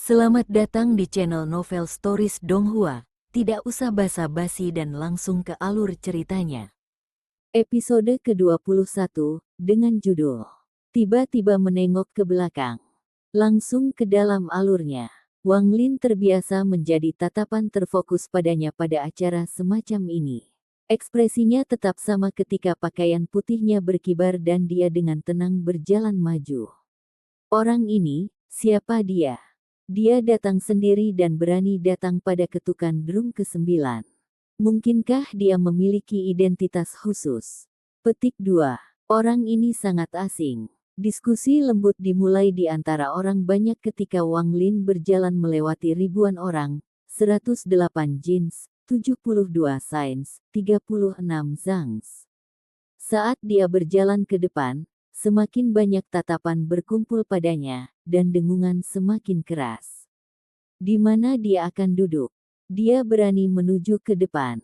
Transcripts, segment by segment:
Selamat datang di channel Novel Stories Donghua. Tidak usah basa-basi dan langsung ke alur ceritanya. Episode ke-21 dengan judul Tiba-tiba menengok ke belakang. Langsung ke dalam alurnya. Wang Lin terbiasa menjadi tatapan terfokus padanya pada acara semacam ini. Ekspresinya tetap sama ketika pakaian putihnya berkibar dan dia dengan tenang berjalan maju. Orang ini, siapa dia? Dia datang sendiri dan berani datang pada ketukan drum ke-9. Mungkinkah dia memiliki identitas khusus? Petik 2. Orang ini sangat asing. Diskusi lembut dimulai di antara orang banyak ketika Wang Lin berjalan melewati ribuan orang, 108 jins, 72 sains, 36 zangs. Saat dia berjalan ke depan, semakin banyak tatapan berkumpul padanya, dan dengungan semakin keras. Di mana dia akan duduk? Dia berani menuju ke depan.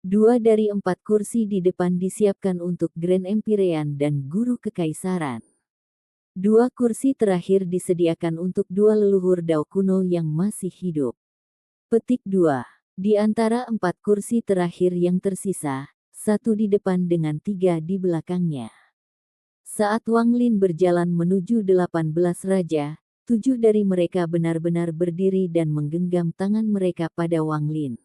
2 dari 4 kursi di depan disiapkan untuk Grand Empyrean dan Guru Kekaisaran. 2 kursi terakhir disediakan untuk 2 leluhur Dao kuno yang masih hidup. Petik 2. Di antara 4 kursi terakhir yang tersisa, 1 di depan dengan 3 di belakangnya. Saat Wang Lin berjalan menuju 18 raja, 7 dari mereka benar-benar berdiri dan menggenggam tangan mereka pada Wang Lin.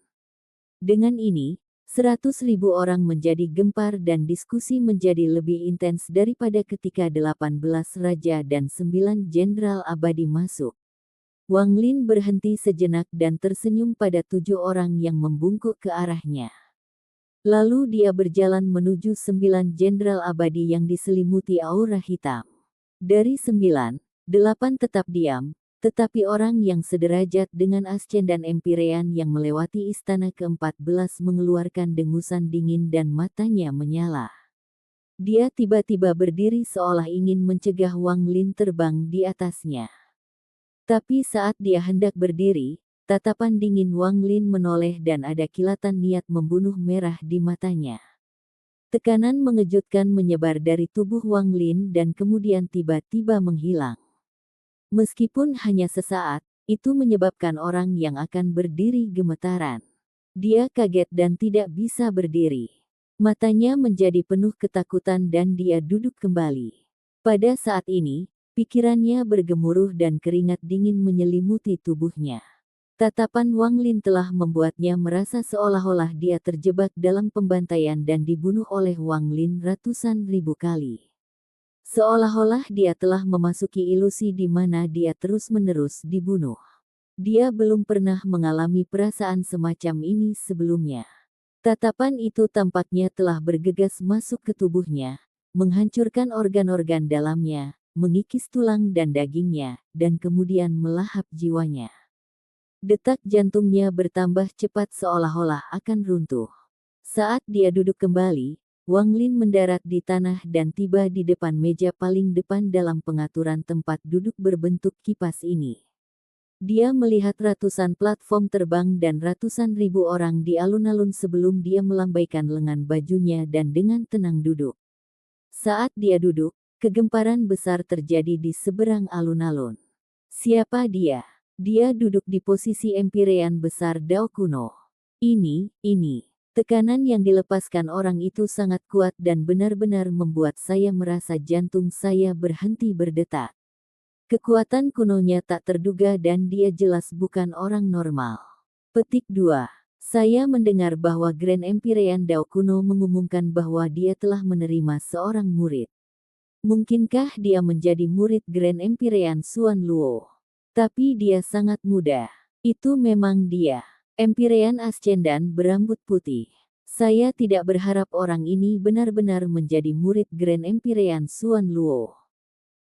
Dengan ini, 100.000 orang menjadi gempar dan diskusi menjadi lebih intens daripada ketika 18 raja dan 9 jenderal abadi masuk. Wang Lin berhenti sejenak dan tersenyum pada 7 orang yang membungkuk ke arahnya. Lalu dia berjalan menuju 9 jenderal abadi yang diselimuti aura hitam. Dari 9, 8 tetap diam, tetapi orang yang sederajat dengan Ascendan Empyrean yang melewati istana ke-14 mengeluarkan dengusan dingin dan matanya menyala. Dia tiba-tiba berdiri seolah ingin mencegah Wang Lin terbang di atasnya. Tapi saat dia hendak berdiri, tatapan dingin Wang Lin menoleh dan ada kilatan niat membunuh merah di matanya. Tekanan mengejutkan menyebar dari tubuh Wang Lin dan kemudian tiba-tiba menghilang. Meskipun hanya sesaat, itu menyebabkan orang yang akan berdiri gemetaran. Dia kaget dan tidak bisa berdiri. Matanya menjadi penuh ketakutan dan dia duduk kembali. Pada saat ini, pikirannya bergemuruh dan keringat dingin menyelimuti tubuhnya. Tatapan Wang Lin telah membuatnya merasa seolah-olah dia terjebak dalam pembantaian dan dibunuh oleh Wang Lin ratusan ribu kali. Seolah-olah dia telah memasuki ilusi di mana dia terus-menerus dibunuh. Dia belum pernah mengalami perasaan semacam ini sebelumnya. Tatapan itu tampaknya telah bergegas masuk ke tubuhnya, menghancurkan organ-organ dalamnya, mengikis tulang dan dagingnya, dan kemudian melahap jiwanya. Detak jantungnya bertambah cepat seolah-olah akan runtuh. Saat dia duduk kembali, Wang Lin mendarat di tanah dan tiba di depan meja paling depan dalam pengaturan tempat duduk berbentuk kipas ini. Dia melihat ratusan platform terbang dan ratusan ribu orang di alun-alun sebelum dia melambaikan lengan bajunya dan dengan tenang duduk. Saat dia duduk, kegemparan besar terjadi di seberang alun-alun. Siapa dia? Dia duduk di posisi Empyrean besar Dao kuno. Ini. Tekanan yang dilepaskan orang itu sangat kuat dan benar-benar membuat saya merasa jantung saya berhenti berdetak. Kekuatan kunonya tak terduga dan dia jelas bukan orang normal. Petik 2. Saya mendengar bahwa Grand Empyrean Dao kuno mengumumkan bahwa dia telah menerima seorang murid. Mungkinkah dia menjadi murid Grand Empyrean Xuan Luo? Tapi dia sangat muda. Itu memang dia. Empyrean Ascendan berambut putih. Saya tidak berharap orang ini benar-benar menjadi murid Grand Empyrean Xuan Luo.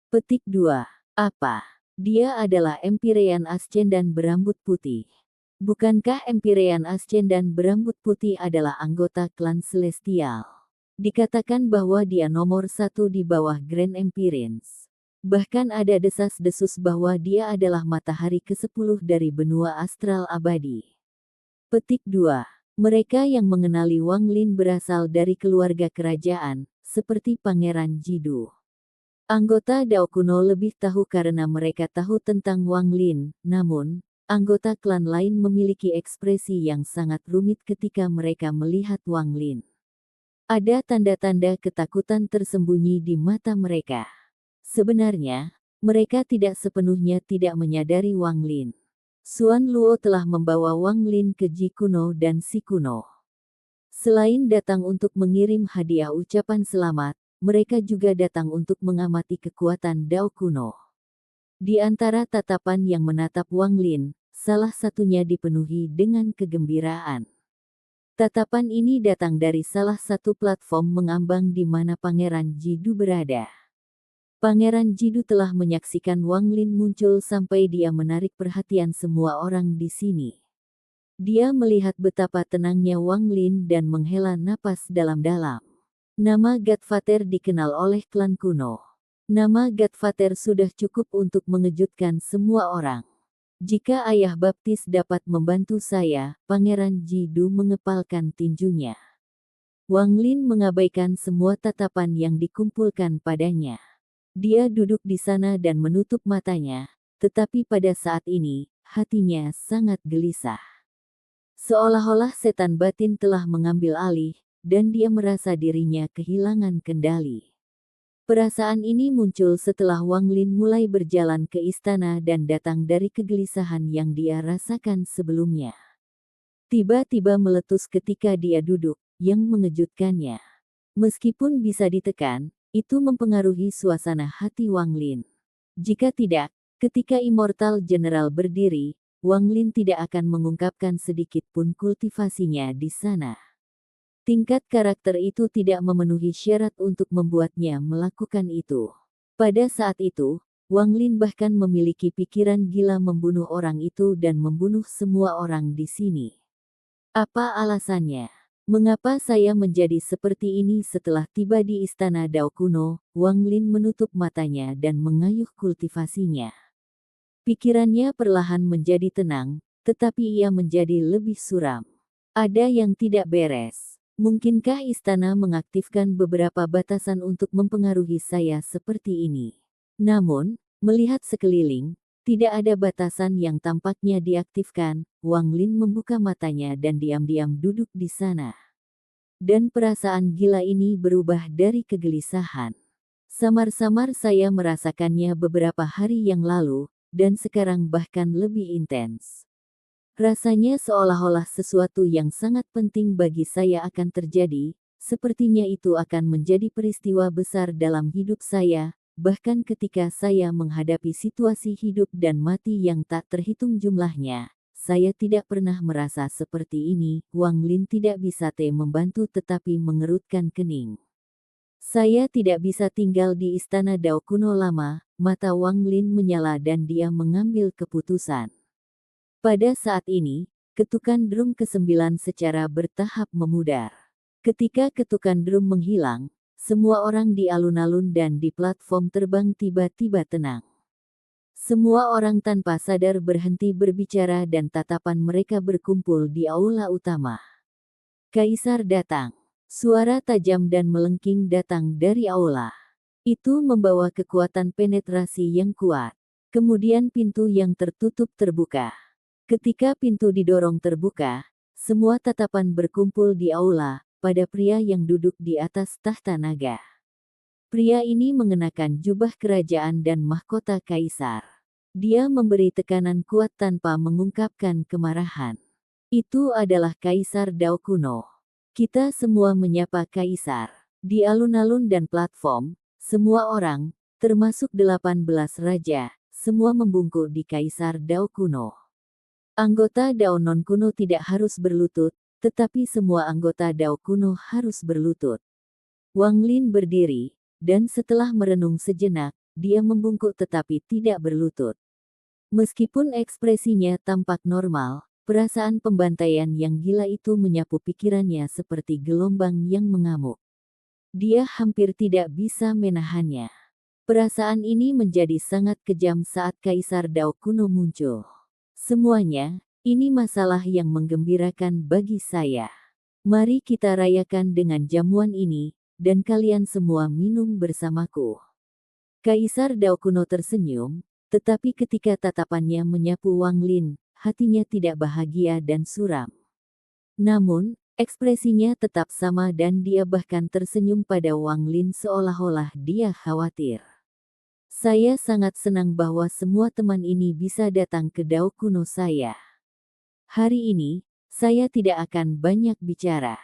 Petik 2. Apa? Dia adalah Empyrean Ascendan berambut putih. Bukankah Empyrean Ascendan berambut putih adalah anggota klan Celestial? Dikatakan bahwa dia nomor 1 di bawah Grand Empyreans. Bahkan ada desas-desus bahwa dia adalah matahari ke-10 dari benua astral abadi. Petik 2. Mereka yang mengenali Wang Lin berasal dari keluarga kerajaan, seperti Pangeran Jidu. Anggota Dao kuno lebih tahu karena mereka tahu tentang Wang Lin, namun, anggota klan lain memiliki ekspresi yang sangat rumit ketika mereka melihat Wang Lin. Ada tanda-tanda ketakutan tersembunyi di mata mereka. Sebenarnya, mereka tidak sepenuhnya tidak menyadari Wang Lin. Xuan Luo telah membawa Wang Lin ke Ji kuno dan Si kuno. Selain datang untuk mengirim hadiah ucapan selamat, mereka juga datang untuk mengamati kekuatan Dao kuno. Di antara tatapan yang menatap Wang Lin, salah satunya dipenuhi dengan kegembiraan. Tatapan ini datang dari salah satu platform mengambang di mana Pangeran Jidu berada. Pangeran Jidu telah menyaksikan Wang Lin muncul sampai dia menarik perhatian semua orang di sini. Dia melihat betapa tenangnya Wang Lin dan menghela napas dalam-dalam. Nama Godfather dikenal oleh klan kuno. Nama Godfather sudah cukup untuk mengejutkan semua orang. Jika ayah baptis dapat membantu saya, Pangeran Jidu mengepalkan tinjunya. Wang Lin mengabaikan semua tatapan yang dikumpulkan padanya. Dia duduk di sana dan menutup matanya, tetapi pada saat ini, hatinya sangat gelisah. Seolah-olah setan batin telah mengambil alih, dan dia merasa dirinya kehilangan kendali. Perasaan ini muncul setelah Wang Lin mulai berjalan ke istana dan datang dari kegelisahan yang dia rasakan sebelumnya. Tiba-tiba meletus ketika dia duduk, yang mengejutkannya. Meskipun bisa ditekan, itu mempengaruhi suasana hati Wang Lin. Jika tidak, ketika Immortal General berdiri, Wang Lin tidak akan mengungkapkan sedikit pun kultivasinya di sana. Tingkat karakter itu tidak memenuhi syarat untuk membuatnya melakukan itu. Pada saat itu, Wang Lin bahkan memiliki pikiran gila membunuh orang itu dan membunuh semua orang di sini. Apa alasannya? Mengapa saya menjadi seperti ini setelah tiba di istana Dao kuno? Wang Lin menutup matanya dan mengayuh kultivasinya. Pikirannya perlahan menjadi tenang, tetapi ia menjadi lebih suram. Ada yang tidak beres. Mungkinkah istana mengaktifkan beberapa batasan untuk mempengaruhi saya seperti ini? Namun, melihat sekeliling, tidak ada batasan yang tampaknya diaktifkan. Wang Lin membuka matanya dan diam-diam duduk di sana. Dan perasaan gila ini berubah dari kegelisahan. Samar-samar saya merasakannya beberapa hari yang lalu, dan sekarang bahkan lebih intens. Rasanya seolah-olah sesuatu yang sangat penting bagi saya akan terjadi, sepertinya itu akan menjadi peristiwa besar dalam hidup saya, bahkan ketika saya menghadapi situasi hidup dan mati yang tak terhitung jumlahnya. Saya tidak pernah merasa seperti ini. Wang Lin tidak bisa membantu tetapi mengerutkan kening. Saya tidak bisa tinggal di istana Dao kuno lama. Mata Wang Lin menyala dan dia mengambil keputusan. Pada saat ini, ketukan drum ke-9 secara bertahap memudar. Ketika ketukan drum menghilang, semua orang di alun-alun dan di platform terbang tiba-tiba tenang. Semua orang tanpa sadar berhenti berbicara dan tatapan mereka berkumpul di aula utama. Kaisar datang. Suara tajam dan melengking datang dari aula. Itu membawa kekuatan penetrasi yang kuat. Kemudian pintu yang tertutup terbuka. Ketika pintu didorong terbuka, semua tatapan berkumpul di aula, pada pria yang duduk di atas tahta naga. Pria ini mengenakan jubah kerajaan dan mahkota kaisar. Dia memberi tekanan kuat tanpa mengungkapkan kemarahan. Itu adalah Kaisar Dao kuno. Kita semua menyapa Kaisar. Di alun-alun dan platform, semua orang, termasuk 18 raja, semua membungkuk di Kaisar Dao kuno. Anggota Dao non kuno tidak harus berlutut, tetapi semua anggota Dao kuno harus berlutut. Wang Lin berdiri, dan setelah merenung sejenak, dia membungkuk tetapi tidak berlutut. Meskipun ekspresinya tampak normal, perasaan pembantaian yang gila itu menyapu pikirannya seperti gelombang yang mengamuk. Dia hampir tidak bisa menahannya. Perasaan ini menjadi sangat kejam saat Kaisar Dao kuno muncul. Semuanya, ini masalah yang menggembirakan bagi saya. Mari kita rayakan dengan jamuan ini, dan kalian semua minum bersamaku. Kaisar Dao kuno tersenyum, tetapi ketika tatapannya menyapu Wang Lin, hatinya tidak bahagia dan suram. Namun, ekspresinya tetap sama dan dia bahkan tersenyum pada Wang Lin seolah-olah dia khawatir. Saya sangat senang bahwa semua teman ini bisa datang ke Dao kuno saya. Hari ini, saya tidak akan banyak bicara.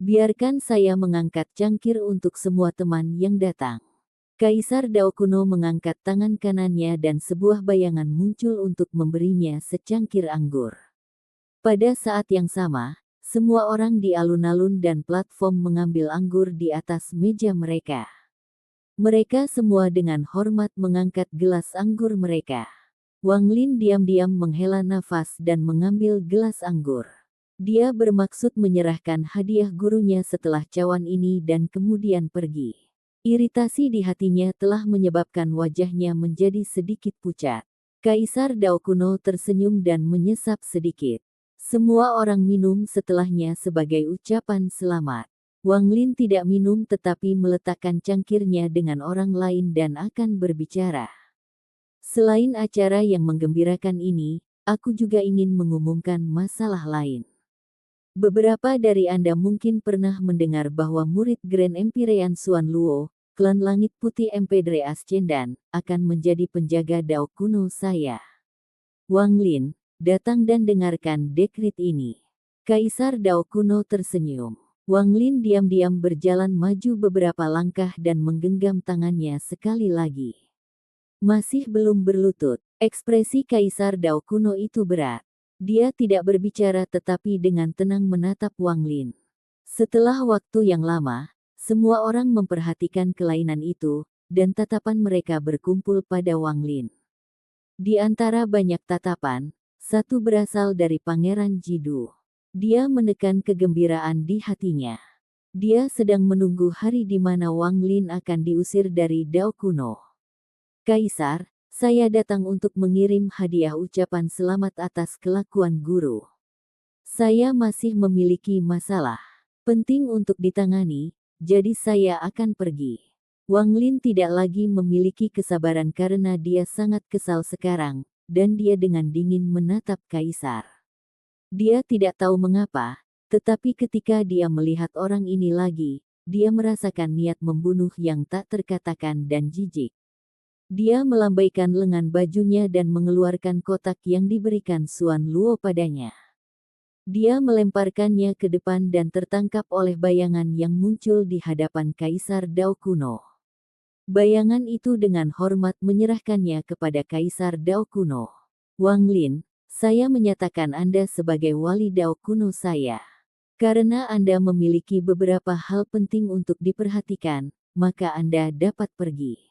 Biarkan saya mengangkat cangkir untuk semua teman yang datang. Kaisar Dao kuno mengangkat tangan kanannya dan sebuah bayangan muncul untuk memberinya secangkir anggur. Pada saat yang sama, semua orang di alun-alun dan platform mengambil anggur di atas meja mereka. Mereka semua dengan hormat mengangkat gelas anggur mereka. Wang Lin diam-diam menghela nafas dan mengambil gelas anggur. Dia bermaksud menyerahkan hadiah gurunya setelah cawan ini dan kemudian pergi. Iritasi di hatinya telah menyebabkan wajahnya menjadi sedikit pucat. Kaisar Dao kuno tersenyum dan menyesap sedikit. Semua orang minum setelahnya sebagai ucapan selamat. Wang Lin tidak minum tetapi meletakkan cangkirnya dengan orang lain dan akan berbicara. Selain acara yang menggembirakan ini, aku juga ingin mengumumkan masalah lain. Beberapa dari Anda mungkin pernah mendengar bahwa murid Grand Empyrean Xuan Luo, klan Langit Putih Empedre Ascendan, akan menjadi penjaga Dao kuno saya. Wang Lin, datang dan dengarkan dekrit ini. Kaisar Dao kuno tersenyum. Wang Lin diam-diam berjalan maju beberapa langkah dan menggenggam tangannya sekali lagi. Masih belum berlutut, ekspresi Kaisar Dao kuno itu berat. Dia tidak berbicara tetapi dengan tenang menatap Wang Lin. Setelah waktu yang lama, semua orang memperhatikan kelainan itu, dan tatapan mereka berkumpul pada Wang Lin. Di antara banyak tatapan, satu berasal dari Pangeran Jidu. Dia menekan kegembiraan di hatinya. Dia sedang menunggu hari di mana Wang Lin akan diusir dari Dao kuno. Kaisar, saya datang untuk mengirim hadiah ucapan selamat atas kelakuan guru. Saya masih memiliki masalah penting untuk ditangani, jadi saya akan pergi. Wang Lin tidak lagi memiliki kesabaran karena dia sangat kesal sekarang, dan dia dengan dingin menatap Kaisar. Dia tidak tahu mengapa, tetapi ketika dia melihat orang ini lagi, dia merasakan niat membunuh yang tak terkatakan dan jijik. Dia melambaikan lengan bajunya dan mengeluarkan kotak yang diberikan Xuan Luo padanya. Dia melemparkannya ke depan dan tertangkap oleh bayangan yang muncul di hadapan Kaisar Dao kuno. Bayangan itu dengan hormat menyerahkannya kepada Kaisar Dao kuno. Wang Lin, saya menyatakan Anda sebagai wali Dao kuno saya. Karena Anda memiliki beberapa hal penting untuk diperhatikan, maka Anda dapat pergi.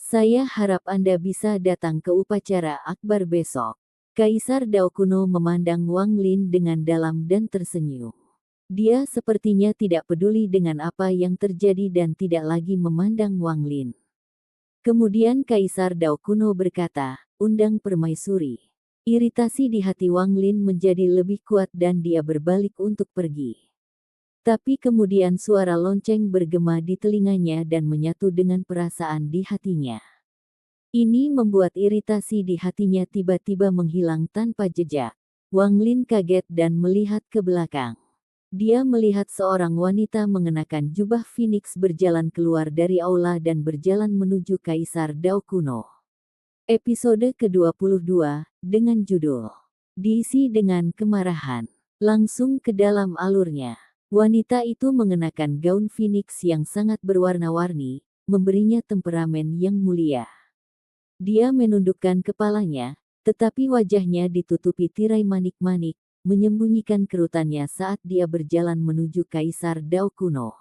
Saya harap Anda bisa datang ke upacara akbar besok. Kaisar Dao kuno memandang Wang Lin dengan dalam dan tersenyum. Dia sepertinya tidak peduli dengan apa yang terjadi dan tidak lagi memandang Wang Lin. Kemudian Kaisar Dao kuno berkata, "Undang permaisuri." Iritasi di hati Wang Lin menjadi lebih kuat dan dia berbalik untuk pergi. Tapi kemudian suara lonceng bergema di telinganya dan menyatu dengan perasaan di hatinya. Ini membuat iritasi di hatinya tiba-tiba menghilang tanpa jejak. Wang Lin kaget dan melihat ke belakang. Dia melihat seorang wanita mengenakan jubah Phoenix berjalan keluar dari aula dan berjalan menuju Kaisar Dao kuno. Episode ke-22, dengan judul diisi dengan kemarahan. Langsung ke dalam alurnya. Wanita itu mengenakan gaun Phoenix yang sangat berwarna-warni, memberinya temperamen yang mulia. Dia menundukkan kepalanya, tetapi wajahnya ditutupi tirai manik-manik, menyembunyikan kerutannya saat dia berjalan menuju Kaisar Dao kuno.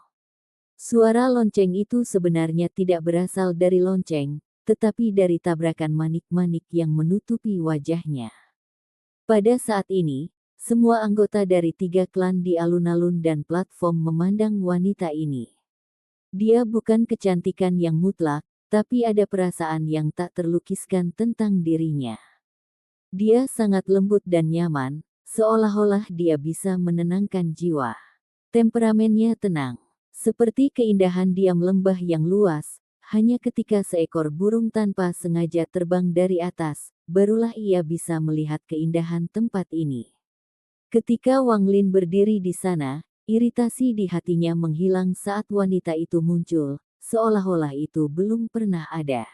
Suara lonceng itu sebenarnya tidak berasal dari lonceng, tetapi dari tabrakan manik-manik yang menutupi wajahnya. Pada saat ini, semua anggota dari 3 klan di alun-alun dan platform memandang wanita ini. Dia bukan kecantikan yang mutlak, tapi ada perasaan yang tak terlukiskan tentang dirinya. Dia sangat lembut dan nyaman, seolah-olah dia bisa menenangkan jiwa. Temperamennya tenang, seperti keindahan diam lembah yang luas, hanya ketika seekor burung tanpa sengaja terbang dari atas, barulah ia bisa melihat keindahan tempat ini. Ketika Wang Lin berdiri di sana, iritasi di hatinya menghilang saat wanita itu muncul, seolah-olah itu belum pernah ada.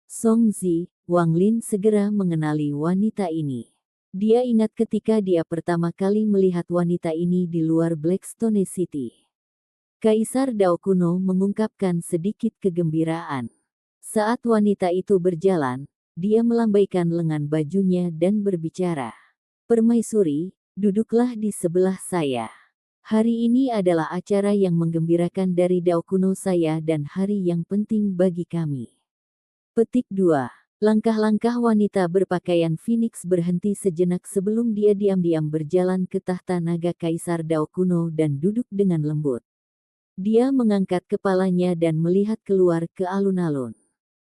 Songzi, Wang Lin segera mengenali wanita ini. Dia ingat ketika dia pertama kali melihat wanita ini di luar Blackstone City. Kaisar Dao kuno mengungkapkan sedikit kegembiraan. Saat wanita itu berjalan, dia melambaikan lengan bajunya dan berbicara. "Permaisuri, duduklah di sebelah saya. Hari ini adalah acara yang menggembirakan dari Dao kuno saya dan hari yang penting bagi kami." Petik 2. Langkah-langkah wanita berpakaian Phoenix berhenti sejenak sebelum dia diam-diam berjalan ke tahta naga Kaisar Dao kuno dan duduk dengan lembut. Dia mengangkat kepalanya dan melihat keluar ke alun-alun.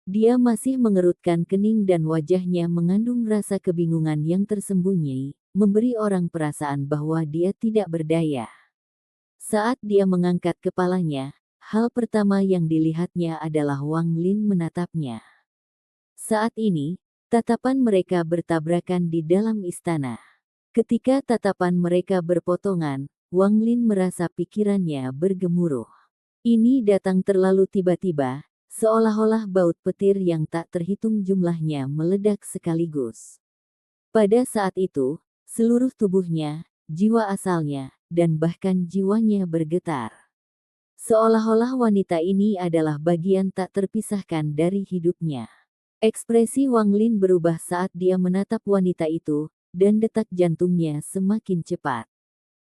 Dia masih mengerutkan kening dan wajahnya mengandung rasa kebingungan yang tersembunyi, memberi orang perasaan bahwa dia tidak berdaya. Saat dia mengangkat kepalanya, hal pertama yang dilihatnya adalah Wang Lin menatapnya. Saat ini, tatapan mereka bertabrakan di dalam istana. Ketika tatapan mereka berpotongan, Wang Lin merasa pikirannya bergemuruh. Ini datang terlalu tiba-tiba, seolah-olah baut petir yang tak terhitung jumlahnya meledak sekaligus. Pada saat itu, seluruh tubuhnya, jiwa asalnya, dan bahkan jiwanya bergetar. Seolah-olah wanita ini adalah bagian tak terpisahkan dari hidupnya. Ekspresi Wang Lin berubah saat dia menatap wanita itu, dan detak jantungnya semakin cepat.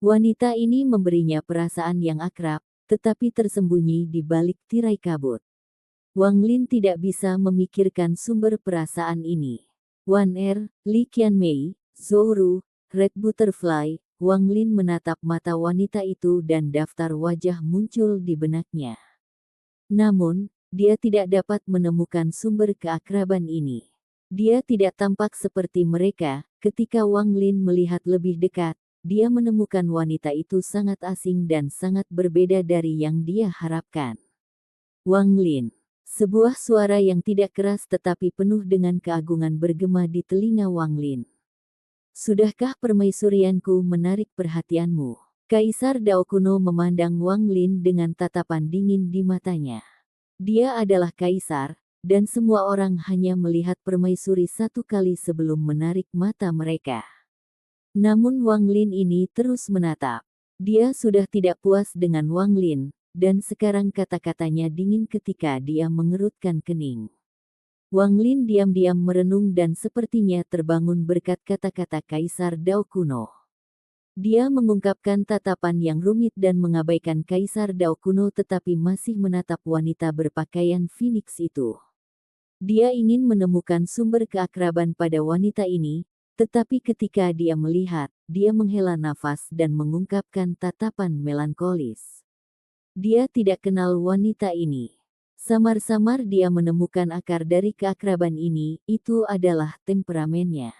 Wanita ini memberinya perasaan yang akrab, tetapi tersembunyi di balik tirai kabut. Wang Lin tidak bisa memikirkan sumber perasaan ini. Wan Er, Li Qianmei, Zhou Ru, Red Butterfly, Wang Lin menatap mata wanita itu dan daftar wajah muncul di benaknya. Namun, dia tidak dapat menemukan sumber keakraban ini. Dia tidak tampak seperti mereka. Ketika Wang Lin melihat lebih dekat, dia menemukan wanita itu sangat asing dan sangat berbeda dari yang dia harapkan. Wang Lin. Sebuah suara yang tidak keras tetapi penuh dengan keagungan bergema di telinga Wang Lin. "Sudahkah permaisurianku menarik perhatianmu?" Kaisar Dao kuno memandang Wang Lin dengan tatapan dingin di matanya. Dia adalah kaisar, dan semua orang hanya melihat permaisuri satu kali sebelum menarik mata mereka. Namun Wang Lin ini terus menatap. Dia sudah tidak puas dengan Wang Lin, dan sekarang kata-katanya dingin ketika dia mengerutkan kening. Wang Lin diam-diam merenung dan sepertinya terbangun berkat kata-kata Kaisar Dao kuno. Dia mengungkapkan tatapan yang rumit dan mengabaikan Kaisar Dao kuno tetapi masih menatap wanita berpakaian Phoenix itu. Dia ingin menemukan sumber keakraban pada wanita ini, tetapi ketika dia melihat, dia menghela nafas dan mengungkapkan tatapan melankolis. Dia tidak kenal wanita ini. Samar-samar dia menemukan akar dari keakraban ini, itu adalah temperamennya.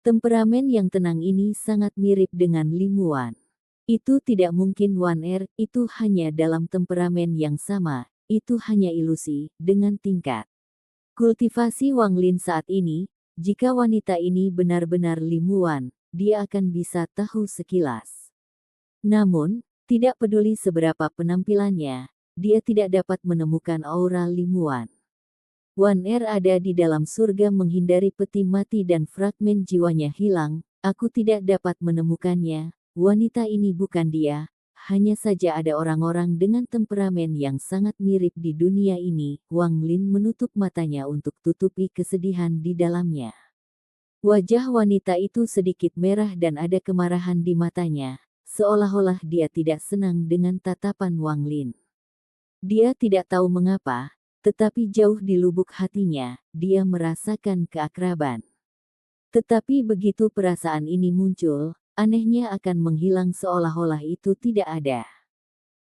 Temperamen yang tenang ini sangat mirip dengan Lim Wan. Itu tidak mungkin Wan Er, itu hanya dalam temperamen yang sama, itu hanya ilusi, dengan tingkat kultivasi Wang Lin saat ini. Jika wanita ini benar-benar Lim Wan, dia akan bisa tahu sekilas. Namun, tidak peduli seberapa penampilannya, dia tidak dapat menemukan aura Lim Wan. Wan Er ada di dalam surga menghindari peti mati dan fragmen jiwanya hilang. Aku tidak dapat menemukannya. Wanita ini bukan dia. Hanya saja ada orang-orang dengan temperamen yang sangat mirip di dunia ini. Wang Lin menutup matanya untuk tutupi kesedihan di dalamnya. Wajah wanita itu sedikit merah dan ada kemarahan di matanya, seolah-olah dia tidak senang dengan tatapan Wang Lin. Dia tidak tahu mengapa, tetapi jauh di lubuk hatinya, dia merasakan keakraban. Tetapi begitu perasaan ini muncul, anehnya akan menghilang seolah-olah itu tidak ada.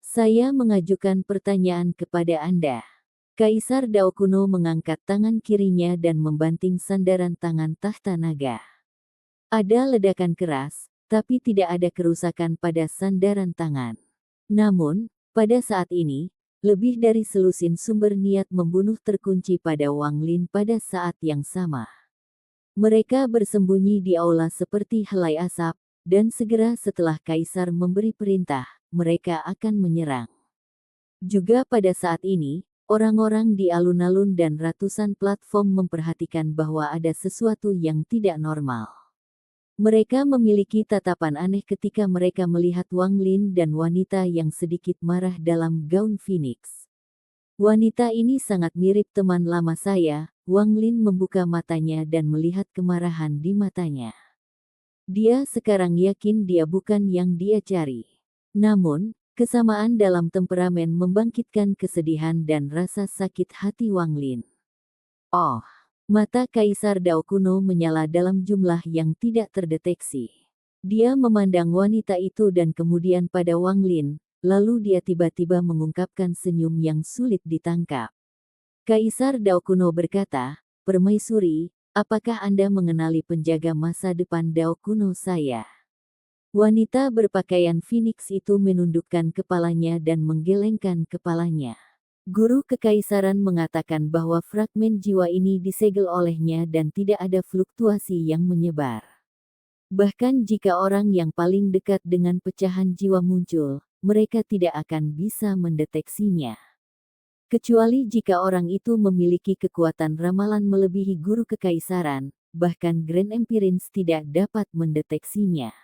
Saya mengajukan pertanyaan kepada Anda. Kaisar Dao kuno mengangkat tangan kirinya dan membanting sandaran tangan tahta naga. Ada ledakan keras, tapi tidak ada kerusakan pada sandaran tangan. Namun, pada saat ini, Lebih dari selusin sumber niat membunuh terkunci pada Wang Lin pada saat yang sama. Mereka bersembunyi di aula seperti helai asap, dan segera setelah Kaisar memberi perintah, mereka akan menyerang. Juga pada saat ini, orang-orang di alun-alun dan ratusan platform memperhatikan bahwa ada sesuatu yang tidak normal. Mereka memiliki tatapan aneh ketika mereka melihat Wang Lin dan wanita yang sedikit marah dalam gaun Phoenix. Wanita ini sangat mirip teman lama saya. Wang Lin membuka matanya dan melihat kemarahan di matanya. Dia sekarang yakin dia bukan yang dia cari. Namun, kesamaan dalam temperamen membangkitkan kesedihan dan rasa sakit hati Wang Lin. Oh, mata Kaisar Dao kuno menyala dalam jumlah yang tidak terdeteksi. Dia memandang wanita itu dan kemudian pada Wang Lin, lalu dia tiba-tiba mengungkapkan senyum yang sulit ditangkap. Kaisar Dao kuno berkata, "Permaisuri, apakah Anda mengenali penjaga masa depan Dao kuno saya?" Wanita berpakaian Phoenix itu menundukkan kepalanya dan menggelengkan kepalanya. Guru kekaisaran mengatakan bahwa fragmen jiwa ini disegel olehnya dan tidak ada fluktuasi yang menyebar. Bahkan jika orang yang paling dekat dengan pecahan jiwa muncul, mereka tidak akan bisa mendeteksinya. Kecuali jika orang itu memiliki kekuatan ramalan melebihi guru kekaisaran, bahkan Grand Empirins tidak dapat mendeteksinya.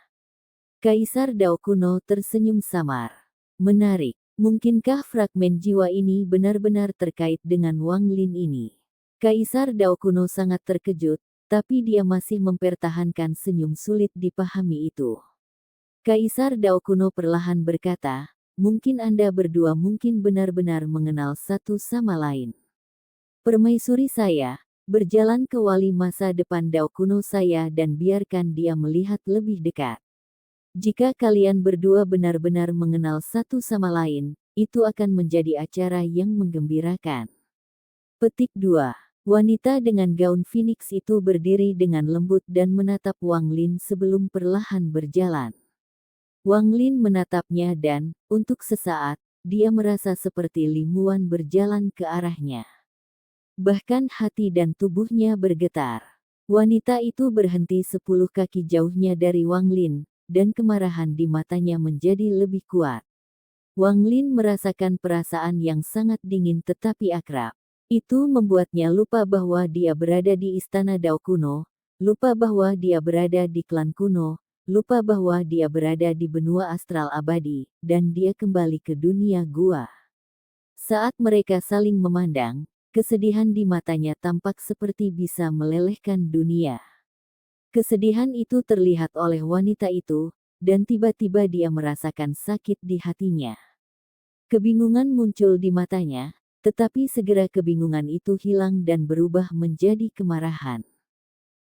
Kaisar Dao kuno tersenyum samar. Menarik, mungkinkah fragmen jiwa ini benar-benar terkait dengan Wang Lin ini? Kaisar Dao kuno sangat terkejut, tapi dia masih mempertahankan senyum sulit dipahami itu. Kaisar Dao kuno perlahan berkata, "Mungkin Anda berdua mungkin benar-benar mengenal satu sama lain. Permaisuri saya, berjalan ke wali masa depan Dao kuno saya dan biarkan dia melihat lebih dekat. Jika kalian berdua benar-benar mengenal satu sama lain, itu akan menjadi acara yang menggembirakan." Petik 2. Wanita dengan gaun Phoenix itu berdiri dengan lembut dan menatap Wang Lin sebelum perlahan berjalan. Wang Lin menatapnya dan, untuk sesaat, dia merasa seperti limuan berjalan ke arahnya. Bahkan hati dan tubuhnya bergetar. Wanita itu berhenti 10 kaki jauhnya dari Wang Lin, dan kemarahan di matanya menjadi lebih kuat. Wang Lin merasakan perasaan yang sangat dingin tetapi akrab. Itu membuatnya lupa bahwa dia berada di istana Dao kuno, lupa bahwa dia berada di klan kuno, lupa bahwa dia berada di benua astral abadi, dan dia kembali ke dunia gua. Saat mereka saling memandang, kesedihan di matanya tampak seperti bisa melelehkan dunia. Kesedihan itu terlihat oleh wanita itu, dan tiba-tiba dia merasakan sakit di hatinya. Kebingungan muncul di matanya, tetapi segera kebingungan itu hilang dan berubah menjadi kemarahan.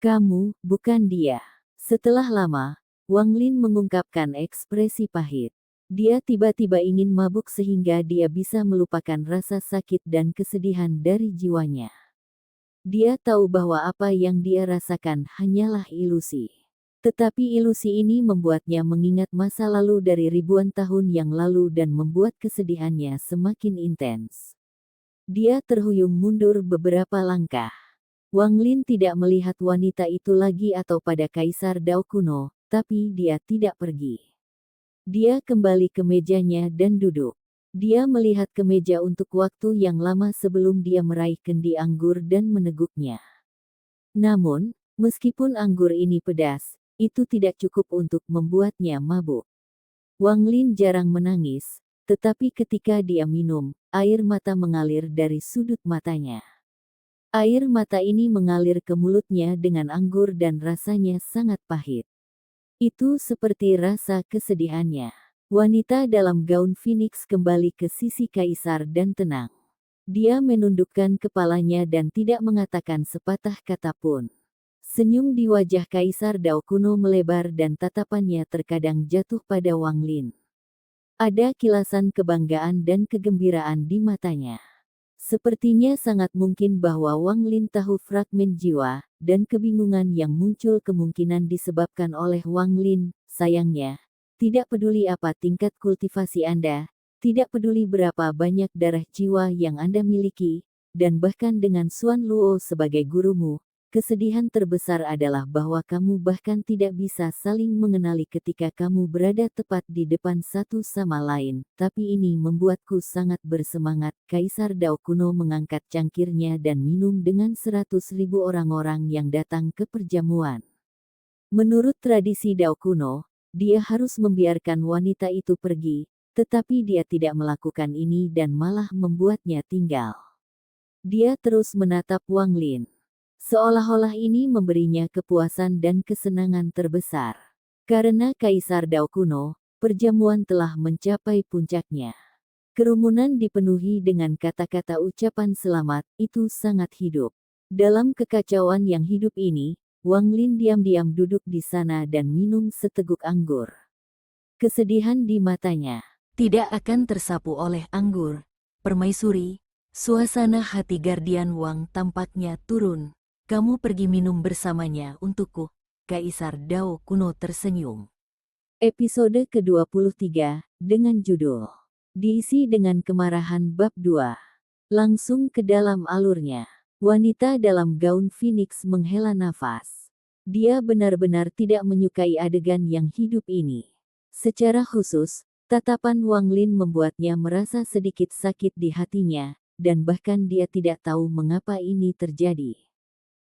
"Kamu, bukan dia." Setelah lama, Wang Lin mengungkapkan ekspresi pahit. Dia tiba-tiba ingin mabuk sehingga dia bisa melupakan rasa sakit dan kesedihan dari jiwanya. Dia tahu bahwa apa yang dia rasakan hanyalah ilusi. Tetapi ilusi ini membuatnya mengingat masa lalu dari ribuan tahun yang lalu dan membuat kesedihannya semakin intens. Dia terhuyung mundur beberapa langkah. Wang Lin tidak melihat wanita itu lagi atau pada Kaisar Dao kuno, tapi dia tidak pergi. Dia kembali ke mejanya dan duduk. Dia melihat ke meja untuk waktu yang lama sebelum dia meraih kendi anggur dan meneguknya. Namun, meskipun anggur ini pedas, itu tidak cukup untuk membuatnya mabuk. Wang Lin jarang menangis, tetapi ketika dia minum, air mata mengalir dari sudut matanya. Air mata ini mengalir ke mulutnya dengan anggur dan rasanya sangat pahit. Itu seperti rasa kesedihannya. Wanita dalam gaun Phoenix kembali ke sisi Kaisar dan tenang. Dia menundukkan kepalanya dan tidak mengatakan sepatah kata pun. Senyum di wajah Kaisar Dao kuno melebar dan tatapannya terkadang jatuh pada Wang Lin. Ada kilasan kebanggaan dan kegembiraan di matanya. Sepertinya sangat mungkin bahwa Wang Lin tahu fragmen jiwa, dan kebingungan yang muncul kemungkinan disebabkan oleh Wang Lin. Sayangnya, tidak peduli apa tingkat kultivasi Anda, Tidak peduli berapa banyak darah jiwa yang Anda miliki, dan bahkan dengan Xuan Luo sebagai gurumu, kesedihan terbesar adalah bahwa kamu bahkan tidak bisa saling mengenali ketika kamu berada tepat di depan satu sama lain. Tapi ini membuatku sangat bersemangat. Kaisar Dao kuno mengangkat cangkirnya dan minum dengan 100.000 orang-orang yang datang ke perjamuan. Menurut tradisi Dao kuno, dia harus membiarkan wanita itu pergi, tetapi dia tidak melakukan ini dan malah membuatnya tinggal. Dia terus menatap Wang Lin. Seolah-olah ini memberinya kepuasan dan kesenangan terbesar. Karena Kaisar Dao kuno, perjamuan telah mencapai puncaknya. Kerumunan dipenuhi dengan kata-kata ucapan selamat, itu sangat hidup. Dalam kekacauan yang hidup ini, Wang Lin diam-diam duduk di sana dan minum seteguk anggur. Kesedihan di matanya tidak akan tersapu oleh anggur. Permaisuri, suasana hati Guardian Wang tampaknya turun. Kamu pergi minum bersamanya untukku. Kaisar Dao kuno tersenyum. Episode ke-23, dengan judul diisi dengan kemarahan bab 2. Langsung ke dalam alurnya. Wanita dalam gaun Phoenix menghela nafas. Dia benar-benar tidak menyukai adegan yang hidup ini. Secara khusus, tatapan Wang Lin membuatnya merasa sedikit sakit di hatinya, dan bahkan dia tidak tahu mengapa ini terjadi.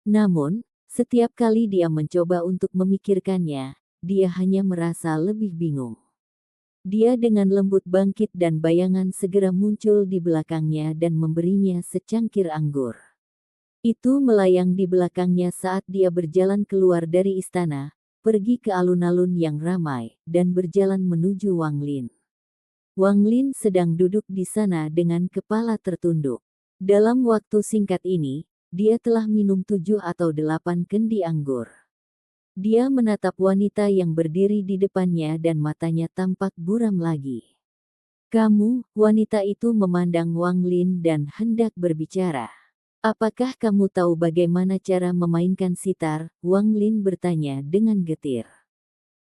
Namun, setiap kali dia mencoba untuk memikirkannya, dia hanya merasa lebih bingung. Dia dengan lembut bangkit dan bayangan segera muncul di belakangnya dan memberinya secangkir anggur. Itu melayang di belakangnya saat dia berjalan keluar dari istana, pergi ke alun-alun yang ramai, dan berjalan menuju Wang Lin. Wang Lin sedang duduk di sana dengan kepala tertunduk. Dalam waktu singkat ini, dia telah minum 7 atau 8 kendi anggur. Dia menatap wanita yang berdiri di depannya dan matanya tampak buram lagi. Kamu, wanita itu memandang Wang Lin dan hendak berbicara. Apakah kamu tahu bagaimana cara memainkan sitar? Wang Lin bertanya dengan getir.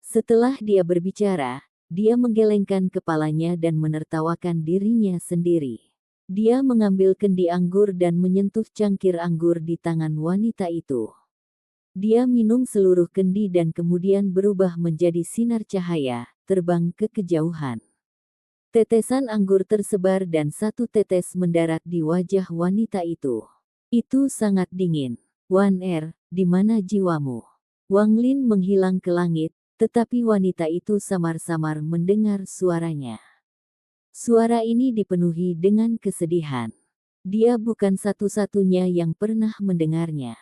Setelah dia berbicara, dia menggelengkan kepalanya dan menertawakan dirinya sendiri. Dia mengambil kendi anggur dan menyentuh cangkir anggur di tangan wanita itu. Dia minum seluruh kendi dan kemudian berubah menjadi sinar cahaya, terbang ke kejauhan. Tetesan anggur tersebar dan satu tetes mendarat di wajah wanita itu. Itu sangat dingin. Wan di mana jiwamu? Wang Lin menghilang ke langit, tetapi wanita itu samar-samar mendengar suaranya. Suara ini dipenuhi dengan kesedihan. Dia bukan satu-satunya yang pernah mendengarnya.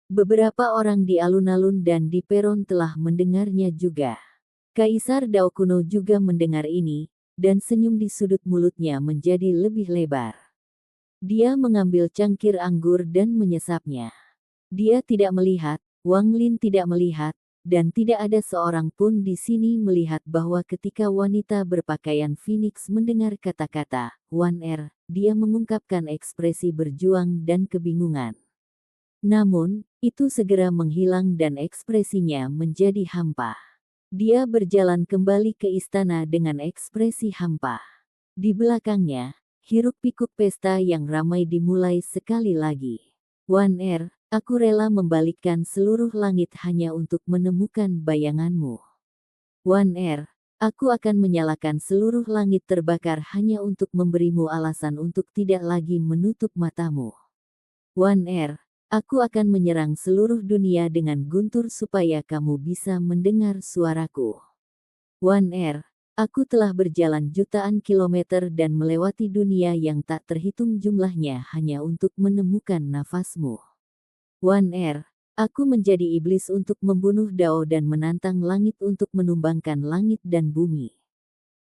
Beberapa orang di alun-alun dan di peron telah mendengarnya juga. Kaisar Dao kuno juga mendengar ini, dan senyum di sudut mulutnya menjadi lebih lebar. Dia mengambil cangkir anggur dan menyesapnya. Dia tidak melihat, Wang Lin tidak melihat, dan tidak ada seorang pun di sini melihat bahwa ketika wanita berpakaian Phoenix mendengar kata-kata Wan dia mengungkapkan ekspresi berjuang dan kebingungan. Namun, itu segera menghilang dan ekspresinya menjadi hampa. Dia berjalan kembali ke istana dengan ekspresi hampa. Di belakangnya, hiruk-pikuk pesta yang ramai dimulai sekali lagi. Wan aku rela membalikkan seluruh langit hanya untuk menemukan bayanganmu. Wan aku akan menyalakan seluruh langit terbakar hanya untuk memberimu alasan untuk tidak lagi menutup matamu. Wan aku akan menyerang seluruh dunia dengan guntur supaya kamu bisa mendengar suaraku. Wan aku telah berjalan jutaan kilometer dan melewati dunia yang tak terhitung jumlahnya hanya untuk menemukan nafasmu. Wan aku menjadi iblis untuk membunuh Dao dan menantang langit untuk menumbangkan langit dan bumi.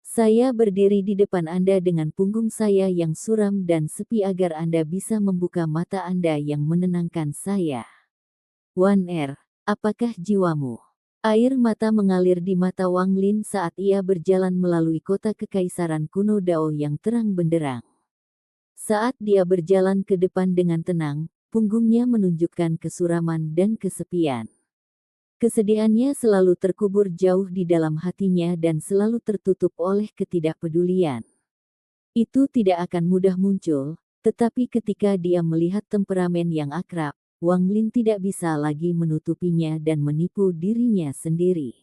Saya berdiri di depan Anda dengan punggung saya yang suram dan sepi agar Anda bisa membuka mata Anda yang menenangkan saya. Wan apakah jiwamu? Air mata mengalir di mata Wang Lin saat ia berjalan melalui kota kekaisaran kuno Dao yang terang benderang. Saat dia berjalan ke depan dengan tenang, punggungnya menunjukkan kesuraman dan kesepian. Kesedihannya selalu terkubur jauh di dalam hatinya dan selalu tertutup oleh ketidakpedulian. Itu tidak akan mudah muncul, tetapi ketika dia melihat temperamen yang akrab, Wang Lin tidak bisa lagi menutupinya dan menipu dirinya sendiri.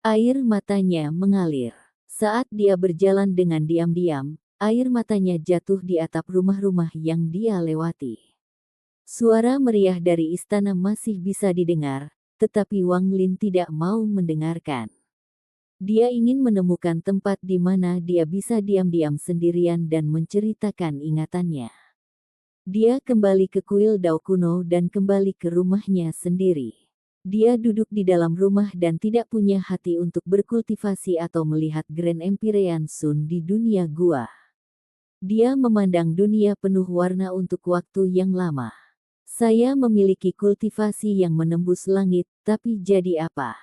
Air matanya mengalir. Saat dia berjalan dengan diam-diam, air matanya jatuh di atap rumah-rumah yang dia lewati. Suara meriah dari istana masih bisa didengar, tetapi Wang Lin tidak mau mendengarkan. Dia ingin menemukan tempat di mana dia bisa diam-diam sendirian dan menceritakan ingatannya. Dia kembali ke kuil Dao kuno dan kembali ke rumahnya sendiri. Dia duduk di dalam rumah dan tidak punya hati untuk berkultivasi atau melihat Grand Empyrean Sun di dunia gua. Dia memandang dunia penuh warna untuk waktu yang lama. Saya memiliki kultivasi yang menembus langit, tapi jadi apa?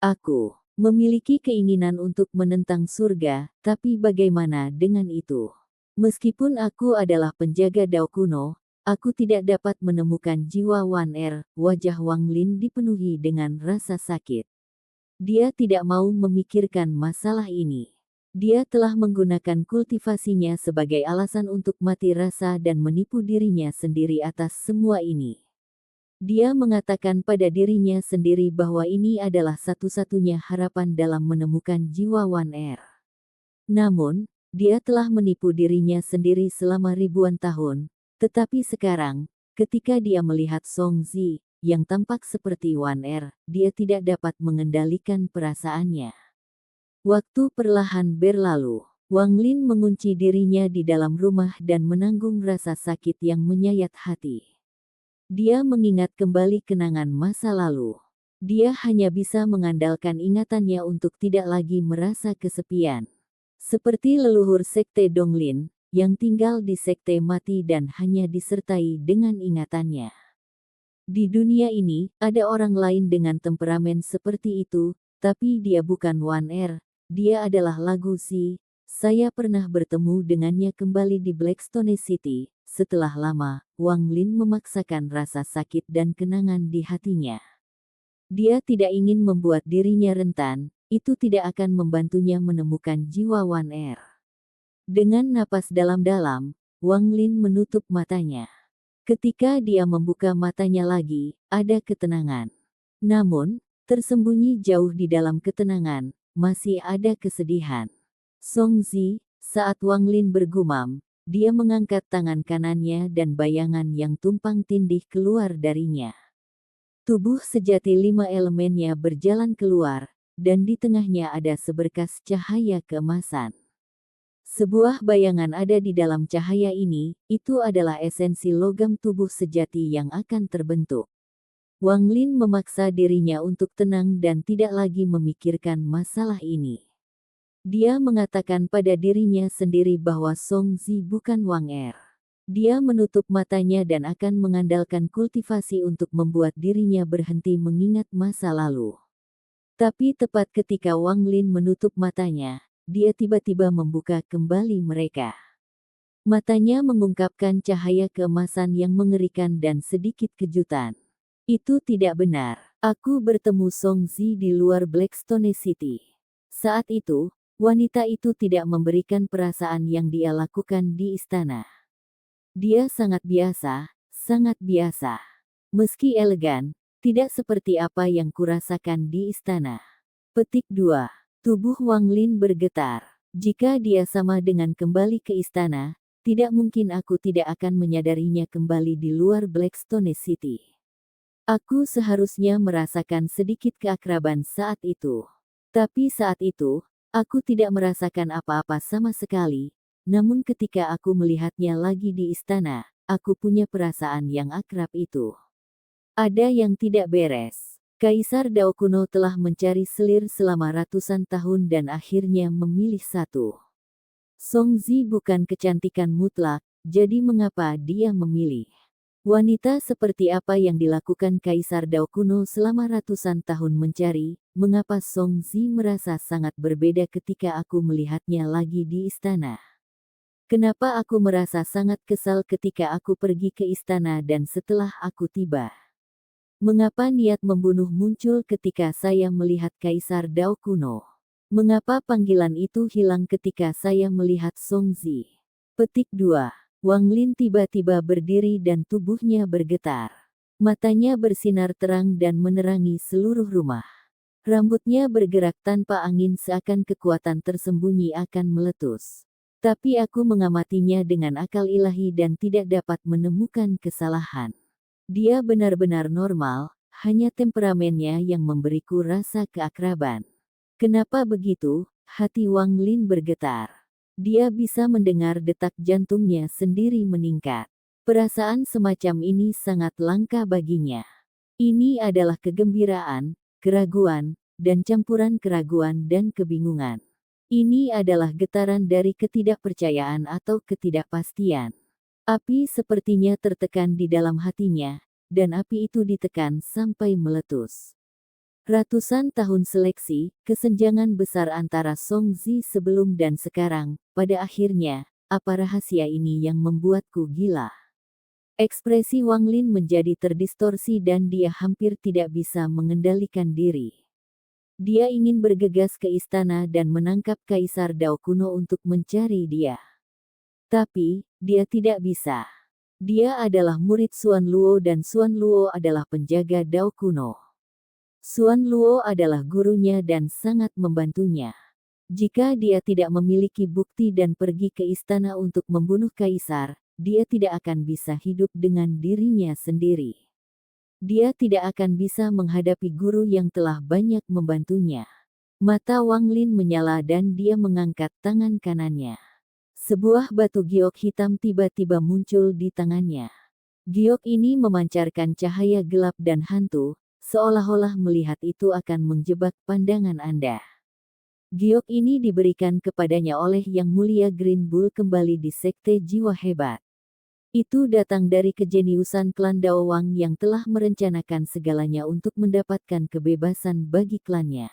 Aku memiliki keinginan untuk menentang surga, tapi bagaimana dengan itu? Meskipun aku adalah penjaga Dao kuno, aku tidak dapat menemukan jiwa Wan Er. Wajah Wang Lin dipenuhi dengan rasa sakit. Dia tidak mau memikirkan masalah ini. Dia telah menggunakan kultivasinya sebagai alasan untuk mati rasa dan menipu dirinya sendiri atas semua ini. Dia mengatakan pada dirinya sendiri bahwa ini adalah satu-satunya harapan dalam menemukan jiwa Wan Er. Namun, dia telah menipu dirinya sendiri selama ribuan tahun, tetapi sekarang, ketika dia melihat Song Zi, yang tampak seperti Wan Er, dia tidak dapat mengendalikan perasaannya. Waktu perlahan berlalu. Wang Lin mengunci dirinya di dalam rumah dan menanggung rasa sakit yang menyayat hati. Dia mengingat kembali kenangan masa lalu. Dia hanya bisa mengandalkan ingatannya untuk tidak lagi merasa kesepian. Seperti leluhur Sekte Donglin, yang tinggal di Sekte Mati dan hanya disertai dengan ingatannya. Di dunia ini, ada orang lain dengan temperamen seperti itu, tapi dia bukan Wan Er, dia adalah Lagu Zi. Saya pernah bertemu dengannya kembali di Blackstone City. Setelah lama, Wang Lin memaksakan rasa sakit dan kenangan di hatinya. Dia tidak ingin membuat dirinya rentan, itu tidak akan membantunya menemukan jiwa Wan Er. Dengan napas dalam-dalam, Wang Lin menutup matanya. Ketika dia membuka matanya lagi, ada ketenangan. Namun, tersembunyi jauh di dalam ketenangan, masih ada kesedihan. Song Zi, saat Wang Lin bergumam, dia mengangkat tangan kanannya dan bayangan yang tumpang tindih keluar darinya. Tubuh sejati 5 elemennya berjalan keluar, dan di tengahnya ada seberkas cahaya keemasan. Sebuah bayangan ada di dalam cahaya ini, itu adalah esensi logam tubuh sejati yang akan terbentuk. Wang Lin memaksa dirinya untuk tenang dan tidak lagi memikirkan masalah ini. Dia mengatakan pada dirinya sendiri bahwa Song Zi bukan Wang Er. Dia menutup matanya dan akan mengandalkan kultivasi untuk membuat dirinya berhenti mengingat masa lalu. Tapi tepat ketika Wang Lin menutup matanya, dia tiba-tiba membuka kembali mereka. Matanya mengungkapkan cahaya keemasan yang mengerikan dan sedikit kejutan. Itu tidak benar. Aku bertemu Song Zi di luar Blackstone City. Saat itu, wanita itu tidak memberikan perasaan yang dia lakukan di istana. Dia sangat biasa, sangat biasa. Meski elegan, tidak seperti apa yang kurasakan di istana. Petik 2. Tubuh Wang Lin bergetar. Jika dia sama dengan kembali ke istana, tidak mungkin aku tidak akan menyadarinya kembali di luar Blackstone City. Aku seharusnya merasakan sedikit keakraban saat itu. Tapi saat itu, aku tidak merasakan apa-apa sama sekali, namun ketika aku melihatnya lagi di istana, aku punya perasaan yang akrab itu. Ada yang tidak beres. Kaisar Dao kuno telah mencari selir selama ratusan tahun dan akhirnya memilih satu. Song Zi bukan kecantikan mutlak, jadi mengapa dia memilih? Wanita seperti apa yang dilakukan Kaisar Dao kuno selama ratusan tahun mencari, mengapa Song Zi merasa sangat berbeda ketika aku melihatnya lagi di istana? Kenapa aku merasa sangat kesal ketika aku pergi ke istana dan setelah aku tiba? Mengapa niat membunuh muncul ketika saya melihat Kaisar Dao kuno? Mengapa panggilan itu hilang ketika saya melihat Song Zi? Petik 2. Wang Lin tiba-tiba berdiri dan tubuhnya bergetar. Matanya bersinar terang dan menerangi seluruh rumah. Rambutnya bergerak tanpa angin seakan kekuatan tersembunyi akan meletus. Tapi aku mengamatinya dengan akal ilahi dan tidak dapat menemukan kesalahan. Dia benar-benar normal, hanya temperamennya yang memberiku rasa keakraban. Kenapa begitu? Hati Wang Lin bergetar. Dia bisa mendengar detak jantungnya sendiri meningkat. Perasaan semacam ini sangat langka baginya. Ini adalah kegembiraan, keraguan, dan campuran keraguan dan kebingungan. Ini adalah getaran dari ketidakpercayaan atau ketidakpastian. Api sepertinya tertekan di dalam hatinya, dan api itu ditekan sampai meletus. Ratusan tahun seleksi, kesenjangan besar antara Song Zi sebelum dan sekarang, pada akhirnya, apa rahasia ini yang membuatku gila? Ekspresi Wang Lin menjadi terdistorsi dan dia hampir tidak bisa mengendalikan diri. Dia ingin bergegas ke istana dan menangkap Kaisar Dao kuno untuk mencari dia. Tapi, dia tidak bisa. Dia adalah murid Xuan Luo dan Xuan Luo adalah penjaga Dao kuno. Xuan Luo adalah gurunya dan sangat membantunya. Jika dia tidak memiliki bukti dan pergi ke istana untuk membunuh Kaisar, dia tidak akan bisa hidup dengan dirinya sendiri. Dia tidak akan bisa menghadapi guru yang telah banyak membantunya. Mata Wang Lin menyala dan dia mengangkat tangan kanannya. Sebuah batu giok hitam tiba-tiba muncul di tangannya. Giok ini memancarkan cahaya gelap dan hantu, seolah-olah melihat itu akan menjebak pandangan Anda. Giok ini diberikan kepadanya oleh Yang Mulia Green Bull kembali di Sekte Jiwa Hebat. Itu datang dari kejeniusan klan Dao Wang yang telah merencanakan segalanya untuk mendapatkan kebebasan bagi klannya.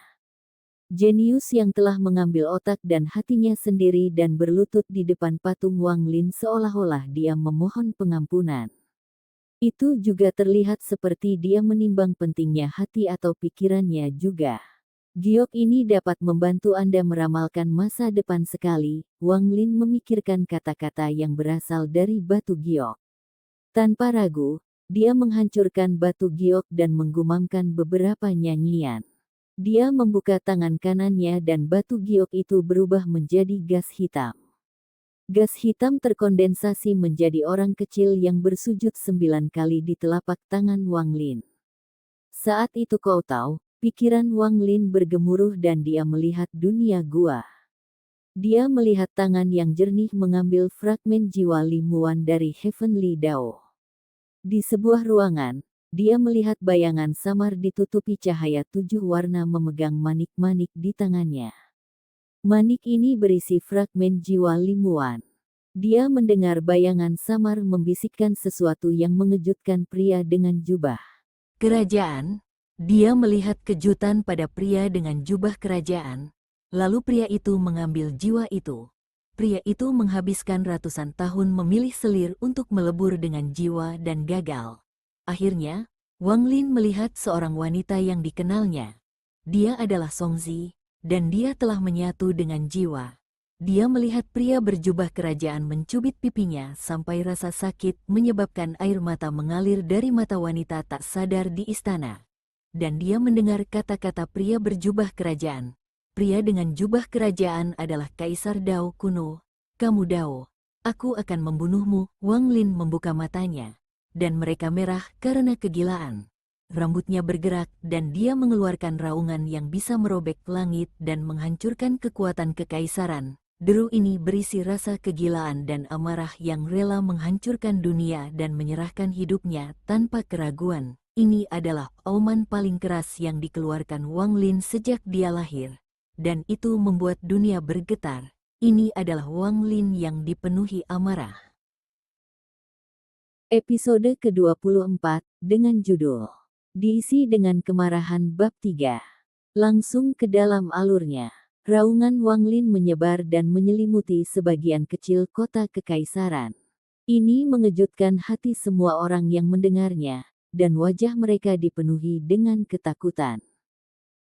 Jenius yang telah mengambil otak dan hatinya sendiri dan berlutut di depan patung Wang Lin seolah-olah dia memohon pengampunan. Itu juga terlihat seperti dia menimbang pentingnya hati atau pikirannya juga. Giok ini dapat membantu Anda meramalkan masa depan sekali. Wang Lin memikirkan kata-kata yang berasal dari batu giok. Tanpa ragu, dia menghancurkan batu giok dan menggumamkan beberapa nyanyian. Dia membuka tangan kanannya dan batu giok itu berubah menjadi gas hitam. Gas hitam terkondensasi menjadi orang kecil yang bersujud 9 kali di telapak tangan Wang Lin. Saat itu kau tahu, pikiran Wang Lin bergemuruh dan dia melihat dunia gua. Dia melihat tangan yang jernih mengambil fragmen jiwa Li Muan dari Heavenly Dao. Di sebuah ruangan, dia melihat bayangan samar ditutupi cahaya 7 warna memegang manik-manik di tangannya. Manik ini berisi fragmen jiwa Li Muan. Dia mendengar bayangan samar membisikkan sesuatu yang mengejutkan pria dengan jubah kerajaan. Dia melihat kejutan pada pria dengan jubah kerajaan, lalu pria itu mengambil jiwa itu. Pria itu menghabiskan ratusan tahun memilih selir untuk melebur dengan jiwa dan gagal. Akhirnya, Wang Lin melihat seorang wanita yang dikenalnya. Dia adalah Song Zi, dan dia telah menyatu dengan jiwa. Dia melihat pria berjubah kerajaan mencubit pipinya sampai rasa sakit menyebabkan air mata mengalir dari mata wanita tak sadar di istana. Dan dia mendengar kata-kata pria berjubah kerajaan. Pria dengan jubah kerajaan adalah Kaisar Dao kuno. Kamu Dao, aku akan membunuhmu. Wang Lin membuka matanya, dan mereka merah karena kegilaan. Rambutnya bergerak dan dia mengeluarkan raungan yang bisa merobek langit dan menghancurkan kekuatan kekaisaran. Deru ini berisi rasa kegilaan dan amarah yang rela menghancurkan dunia dan menyerahkan hidupnya tanpa keraguan. Ini adalah auman paling keras yang dikeluarkan Wang Lin sejak dia lahir. Dan itu membuat dunia bergetar. Ini adalah Wang Lin yang dipenuhi amarah. Episode ke-24, dengan judul diisi dengan kemarahan bab 3. Langsung ke dalam alurnya. Raungan Wang Lin menyebar dan menyelimuti sebagian kecil kota kekaisaran. Ini mengejutkan hati semua orang yang mendengarnya, dan wajah mereka dipenuhi dengan ketakutan.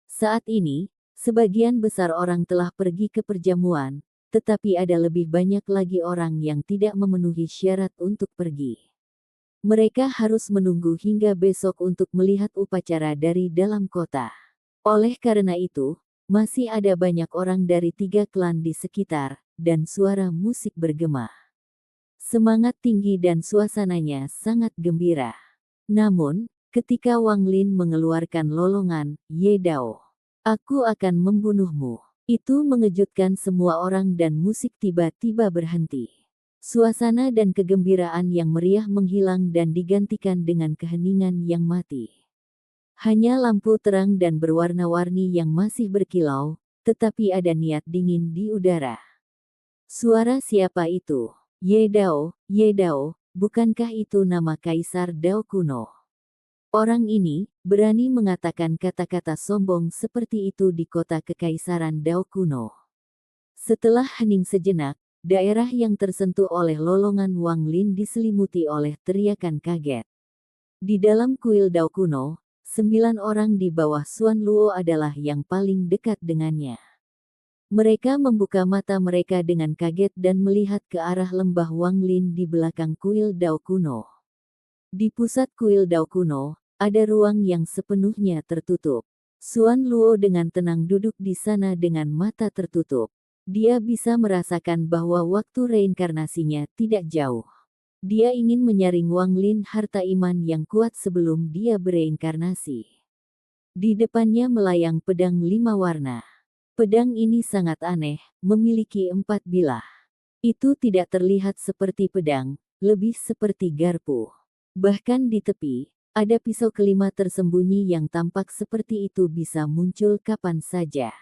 Saat ini, sebagian besar orang telah pergi ke perjamuan, tetapi ada lebih banyak lagi orang yang tidak memenuhi syarat untuk pergi. Mereka harus menunggu hingga besok untuk melihat upacara dari dalam kota. Oleh karena itu, masih ada banyak orang dari 3 klan di sekitar, dan suara musik bergema. Semangat tinggi dan suasananya sangat gembira. Namun, ketika Wang Lin mengeluarkan lolongan, Ye Dao, aku akan membunuhmu. Itu mengejutkan semua orang dan musik tiba-tiba berhenti. Suasana dan kegembiraan yang meriah menghilang dan digantikan dengan keheningan yang mati. Hanya lampu terang dan berwarna-warni yang masih berkilau, tetapi ada niat dingin di udara. Suara siapa itu? Ye Dao, bukankah itu nama Kaisar Dao kuno? Orang ini berani mengatakan kata-kata sombong seperti itu di kota kekaisaran Dao kuno. Setelah hening sejenak, daerah yang tersentuh oleh lolongan Wang Lin diselimuti oleh teriakan kaget. Di dalam kuil Dao kuno, 9 orang di bawah Xuan Luo adalah yang paling dekat dengannya. Mereka membuka mata mereka dengan kaget dan melihat ke arah lembah Wang Lin di belakang kuil Dao kuno. Di pusat kuil Dao kuno, ada ruang yang sepenuhnya tertutup. Xuan Luo dengan tenang duduk di sana dengan mata tertutup. Dia bisa merasakan bahwa waktu reinkarnasinya tidak jauh. Dia ingin menyaring Wang Lin harta iman yang kuat sebelum dia bereinkarnasi. Di depannya melayang pedang 5 warna. Pedang ini sangat aneh, memiliki 4 bilah. Itu tidak terlihat seperti pedang, lebih seperti garpu. Bahkan di tepi, ada pisau kelima tersembunyi yang tampak seperti itu bisa muncul kapan saja.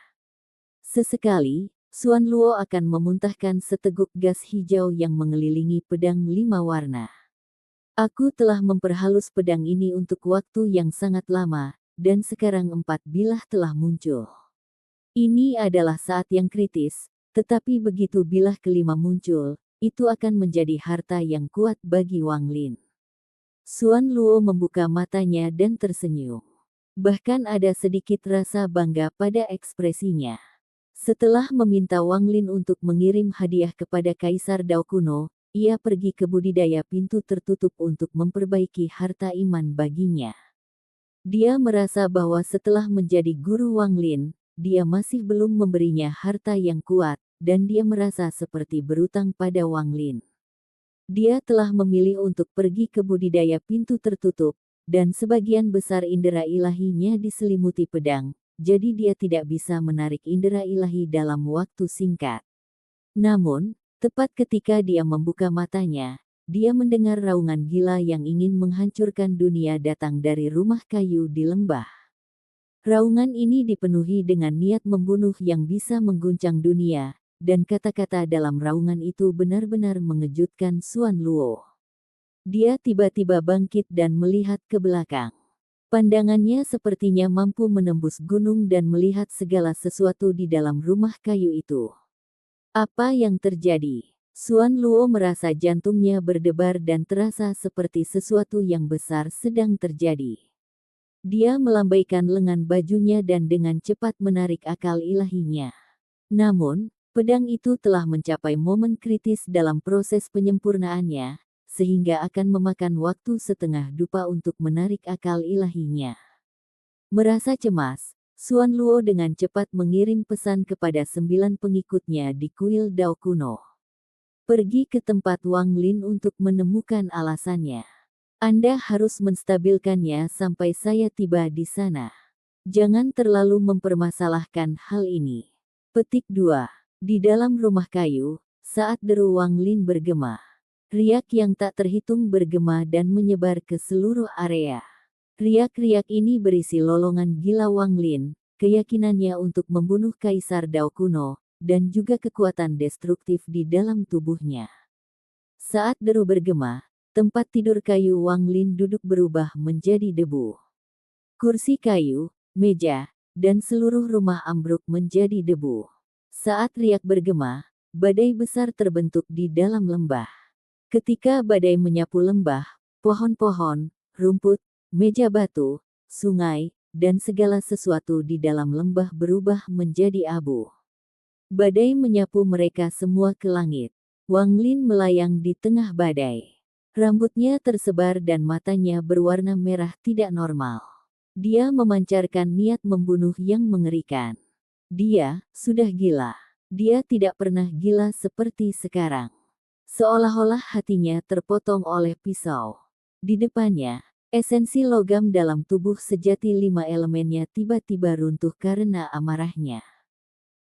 Sesekali, Xuan Luo akan memuntahkan seteguk gas hijau yang mengelilingi pedang 5 warna. Aku telah memperhalus pedang ini untuk waktu yang sangat lama, dan sekarang 4 bilah telah muncul. Ini adalah saat yang kritis, tetapi begitu bilah kelima muncul, itu akan menjadi harta yang kuat bagi Wang Lin. Xuan Luo membuka matanya dan tersenyum. Bahkan ada sedikit rasa bangga pada ekspresinya. Setelah meminta Wang Lin untuk mengirim hadiah kepada Kaisar Dao kuno, ia pergi ke budidaya pintu tertutup untuk memperbaiki harta iman baginya. Dia merasa bahwa setelah menjadi guru Wang Lin, dia masih belum memberinya harta yang kuat, dan dia merasa seperti berutang pada Wang Lin. Dia telah memilih untuk pergi ke budidaya pintu tertutup, dan sebagian besar indera ilahinya diselimuti pedang. Jadi dia tidak bisa menarik indera ilahi dalam waktu singkat. Namun, tepat ketika dia membuka matanya, dia mendengar raungan gila yang ingin menghancurkan dunia datang dari rumah kayu di lembah. Raungan ini dipenuhi dengan niat membunuh yang bisa mengguncang dunia, dan kata-kata dalam raungan itu benar-benar mengejutkan Xuan Luo. Dia tiba-tiba bangkit dan melihat ke belakang. Pandangannya sepertinya mampu menembus gunung dan melihat segala sesuatu di dalam rumah kayu itu. Apa yang terjadi? Xuan Luo merasa jantungnya berdebar dan terasa seperti sesuatu yang besar sedang terjadi. Dia melambaikan lengan bajunya dan dengan cepat menarik akal ilahinya. Namun, pedang itu telah mencapai momen kritis dalam proses penyempurnaannya, sehingga akan memakan waktu setengah dupa untuk menarik akal ilahinya. Merasa cemas, Xuan Luo dengan cepat mengirim pesan kepada 9 pengikutnya di kuil Dao kuno. Pergi ke tempat Wang Lin untuk menemukan alasannya. Anda harus menstabilkannya sampai saya tiba di sana. Jangan terlalu mempermasalahkan hal ini. Petik 2. Di dalam rumah kayu, saat deru Wang Lin bergema. Riak yang tak terhitung bergema dan menyebar ke seluruh area. Riak-riak ini berisi lolongan gila Wang Lin, keyakinannya untuk membunuh Kaisar Dao kuno, dan juga kekuatan destruktif di dalam tubuhnya. Saat deru bergema, tempat tidur kayu Wang Lin duduk berubah menjadi debu. Kursi kayu, meja, dan seluruh rumah ambruk menjadi debu. Saat riak bergema, badai besar terbentuk di dalam lembah. Ketika badai menyapu lembah, pohon-pohon, rumput, meja batu, sungai, dan segala sesuatu di dalam lembah berubah menjadi abu. Badai menyapu mereka semua ke langit. Wang Lin melayang di tengah badai. Rambutnya tersebar dan matanya berwarna merah tidak normal. Dia memancarkan niat membunuh yang mengerikan. Dia sudah gila. Dia tidak pernah gila seperti sekarang. Seolah-olah hatinya terpotong oleh pisau. Di depannya, esensi logam dalam tubuh sejati 5 elemennya tiba-tiba runtuh karena amarahnya.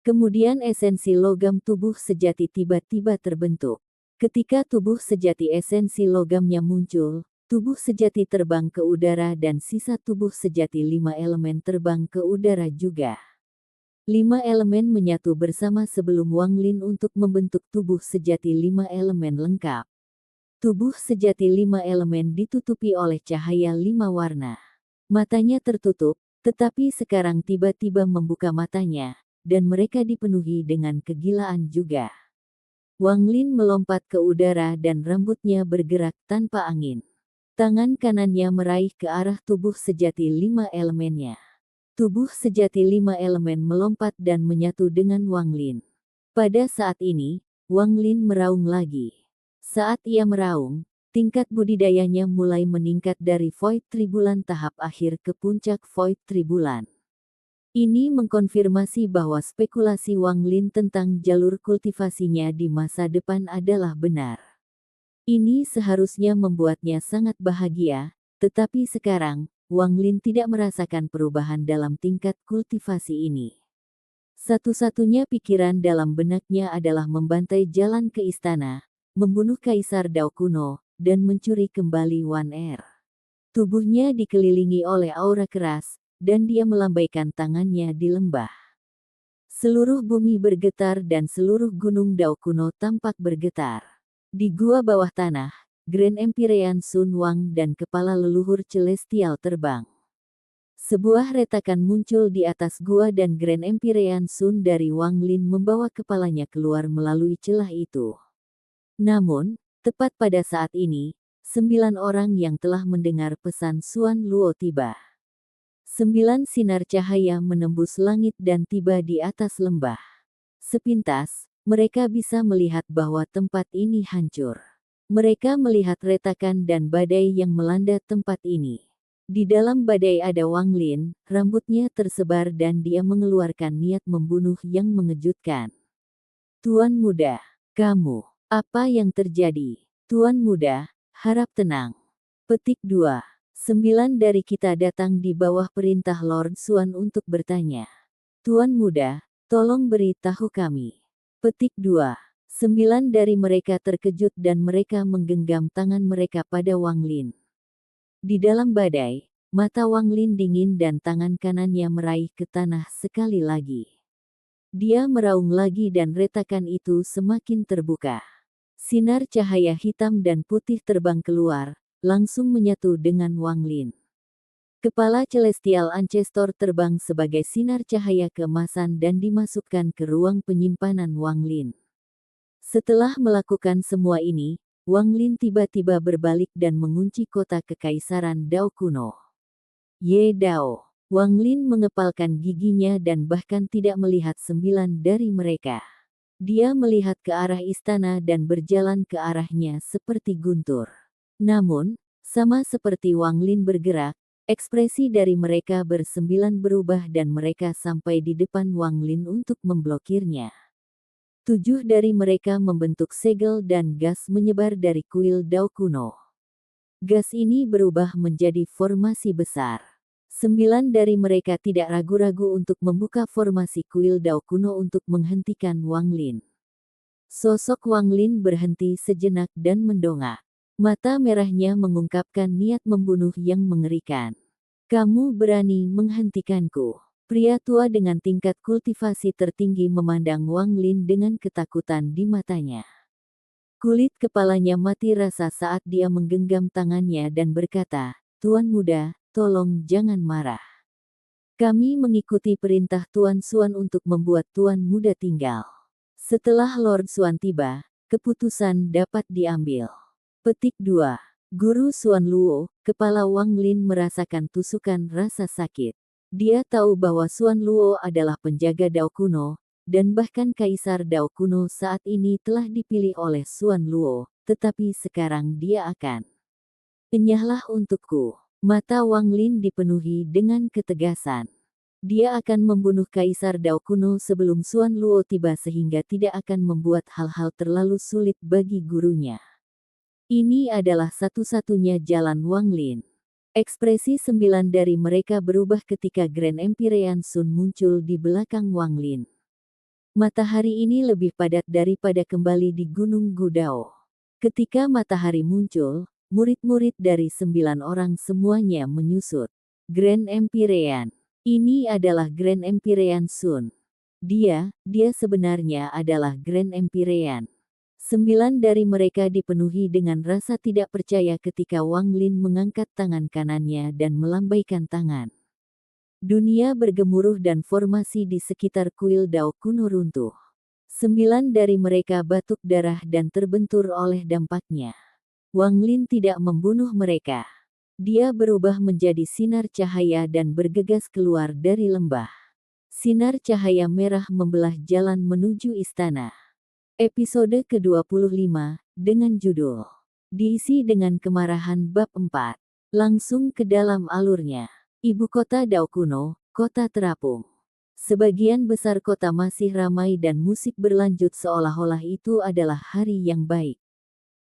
Kemudian esensi logam tubuh sejati tiba-tiba terbentuk. Ketika tubuh sejati esensi logamnya muncul, tubuh sejati terbang ke udara dan sisa tubuh sejati 5 elemen terbang ke udara juga. 5 elemen menyatu bersama sebelum Wang Lin untuk membentuk tubuh sejati 5 elemen lengkap. Tubuh sejati 5 elemen ditutupi oleh cahaya 5 warna. Matanya tertutup, tetapi sekarang tiba-tiba membuka matanya, dan mereka dipenuhi dengan kegilaan juga. Wang Lin melompat ke udara dan rambutnya bergerak tanpa angin. Tangan kanannya meraih ke arah tubuh sejati 5 elemennya. Tubuh sejati 5 elemen melompat dan menyatu dengan Wang Lin. Pada saat ini, Wang Lin meraung lagi. Saat ia meraung, tingkat budidayanya mulai meningkat dari Void Tribulan tahap akhir ke puncak Void Tribulan. Ini mengkonfirmasi bahwa spekulasi Wang Lin tentang jalur kultivasinya di masa depan adalah benar. Ini seharusnya membuatnya sangat bahagia, tetapi sekarang, Wang Lin tidak merasakan perubahan dalam tingkat kultivasi ini. Satu-satunya pikiran dalam benaknya adalah membantai jalan ke istana, membunuh Kaisar Dao kuno, dan mencuri kembali Wan Er. Tubuhnya dikelilingi oleh aura keras, dan dia melambaikan tangannya di lembah. Seluruh bumi bergetar dan seluruh gunung Dao kuno tampak bergetar. Di gua bawah tanah, Grand Empyrean Sun Wang dan kepala leluhur celestial terbang. Sebuah retakan muncul di atas gua dan Grand Empyrean Sun dari Wang Lin membawa kepalanya keluar melalui celah itu. Namun, tepat pada saat ini, 9 orang yang telah mendengar pesan Xuan Luo tiba. 9 sinar cahaya menembus langit dan tiba di atas lembah. Sepintas, mereka bisa melihat bahwa tempat ini hancur. Mereka melihat retakan dan badai yang melanda tempat ini. Di dalam badai ada Wang Lin, rambutnya tersebar dan dia mengeluarkan niat membunuh yang mengejutkan. Tuan muda, kamu, apa yang terjadi? Tuan muda, harap tenang. Petik 2. 9 dari kita datang di bawah perintah Lord Xuan untuk bertanya. Tuan muda, tolong beritahu kami. Petik 2. 9 dari mereka terkejut dan mereka menggenggam tangan mereka pada Wang Lin. Di dalam badai, mata Wang Lin dingin dan tangan kanannya meraih ke tanah sekali lagi. Dia meraung lagi dan retakan itu semakin terbuka. Sinar cahaya hitam dan putih terbang keluar, langsung menyatu dengan Wang Lin. Kepala Celestial Ancestor terbang sebagai sinar cahaya keemasan dan dimasukkan ke ruang penyimpanan Wang Lin. Setelah melakukan semua ini, Wang Lin tiba-tiba berbalik dan mengunci kota Kekaisaran Dao kuno. Ye Dao. Wang Lin mengepalkan giginya dan bahkan tidak melihat 9 dari mereka. Dia melihat ke arah istana dan berjalan ke arahnya seperti guntur. Namun, sama seperti Wang Lin bergerak, ekspresi dari mereka bersembilan berubah dan mereka sampai di depan Wang Lin untuk memblokirnya. 7 dari mereka membentuk segel dan gas menyebar dari kuil Dao kuno. Gas ini berubah menjadi formasi besar. 9 dari mereka tidak ragu-ragu untuk membuka formasi kuil Dao kuno untuk menghentikan Wang Lin. Sosok Wang Lin berhenti sejenak dan mendongak. Mata merahnya mengungkapkan niat membunuh yang mengerikan. Kamu berani menghentikanku. Pria tua dengan tingkat kultivasi tertinggi memandang Wang Lin dengan ketakutan di matanya. Kulit kepalanya mati rasa saat dia menggenggam tangannya dan berkata, Tuan muda, tolong jangan marah. Kami mengikuti perintah Tuan Xuan untuk membuat Tuan muda tinggal. Setelah Lord Xuan tiba, keputusan dapat diambil. Petik 2. Guru Xuan Luo, kepala Wang Lin merasakan tusukan rasa sakit. Dia tahu bahwa Xuan Luo adalah penjaga Dao kuno, dan bahkan Kaisar Dao kuno saat ini telah dipilih oleh Xuan Luo, tetapi sekarang dia akan enyahlah untukku. Mata Wang Lin dipenuhi dengan ketegasan. Dia akan membunuh Kaisar Dao kuno sebelum Xuan Luo tiba sehingga tidak akan membuat hal-hal terlalu sulit bagi gurunya. Ini adalah satu-satunya jalan Wang Lin. Ekspresi 9 dari mereka berubah ketika Grand Empyrean Sun muncul di belakang Wang Lin. Matahari ini lebih padat daripada kembali di Gunung Gudao. Ketika matahari muncul, murid-murid dari 9 orang semuanya menyusut. Grand Empyrean. Ini adalah Grand Empyrean Sun. Dia sebenarnya adalah Grand Empyrean. 9 dari mereka dipenuhi dengan rasa tidak percaya ketika Wang Lin mengangkat tangan kanannya dan melambaikan tangan. Dunia bergemuruh dan formasi di sekitar kuil Dao kuno runtuh. 9 dari mereka batuk darah dan terbentur oleh dampaknya. Wang Lin tidak membunuh mereka. Dia berubah menjadi sinar cahaya dan bergegas keluar dari lembah. Sinar cahaya merah membelah jalan menuju istana. Episode ke-25, dengan judul diisi dengan kemarahan bab 4. Langsung ke dalam alurnya. Ibu kota Dao kuno, kota terapung. Sebagian besar kota masih ramai dan musik berlanjut seolah-olah itu adalah hari yang baik.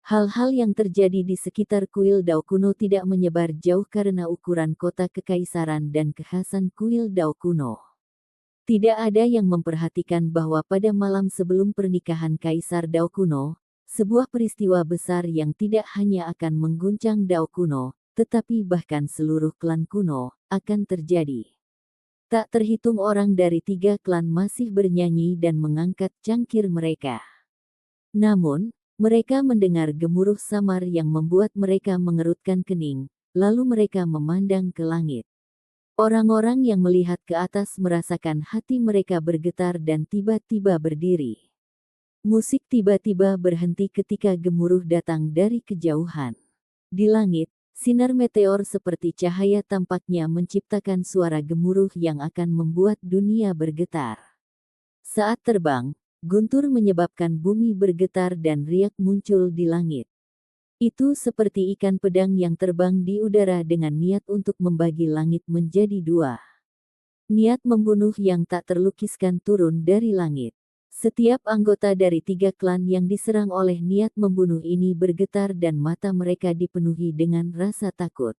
Hal-hal yang terjadi di sekitar kuil Dao kuno tidak menyebar jauh karena ukuran kota kekaisaran dan kekhasan kuil Dao kuno. Tidak ada yang memperhatikan bahwa pada malam sebelum pernikahan Kaisar Dao kuno, sebuah peristiwa besar yang tidak hanya akan mengguncang Dao kuno, tetapi bahkan seluruh klan kuno, akan terjadi. Tak terhitung orang dari 3 klan masih bernyanyi dan mengangkat cangkir mereka. Namun, mereka mendengar gemuruh samar yang membuat mereka mengerutkan kening, lalu mereka memandang ke langit. Orang-orang yang melihat ke atas merasakan hati mereka bergetar dan tiba-tiba berdiri. Musik tiba-tiba berhenti ketika gemuruh datang dari kejauhan. Di langit, sinar meteor seperti cahaya tampaknya menciptakan suara gemuruh yang akan membuat dunia bergetar. Saat terbang, guntur menyebabkan bumi bergetar dan riak muncul di langit. Itu seperti ikan pedang yang terbang di udara dengan niat untuk membagi langit menjadi 2. Niat membunuh yang tak terlukiskan turun dari langit. Setiap anggota dari 3 klan yang diserang oleh niat membunuh ini bergetar dan mata mereka dipenuhi dengan rasa takut.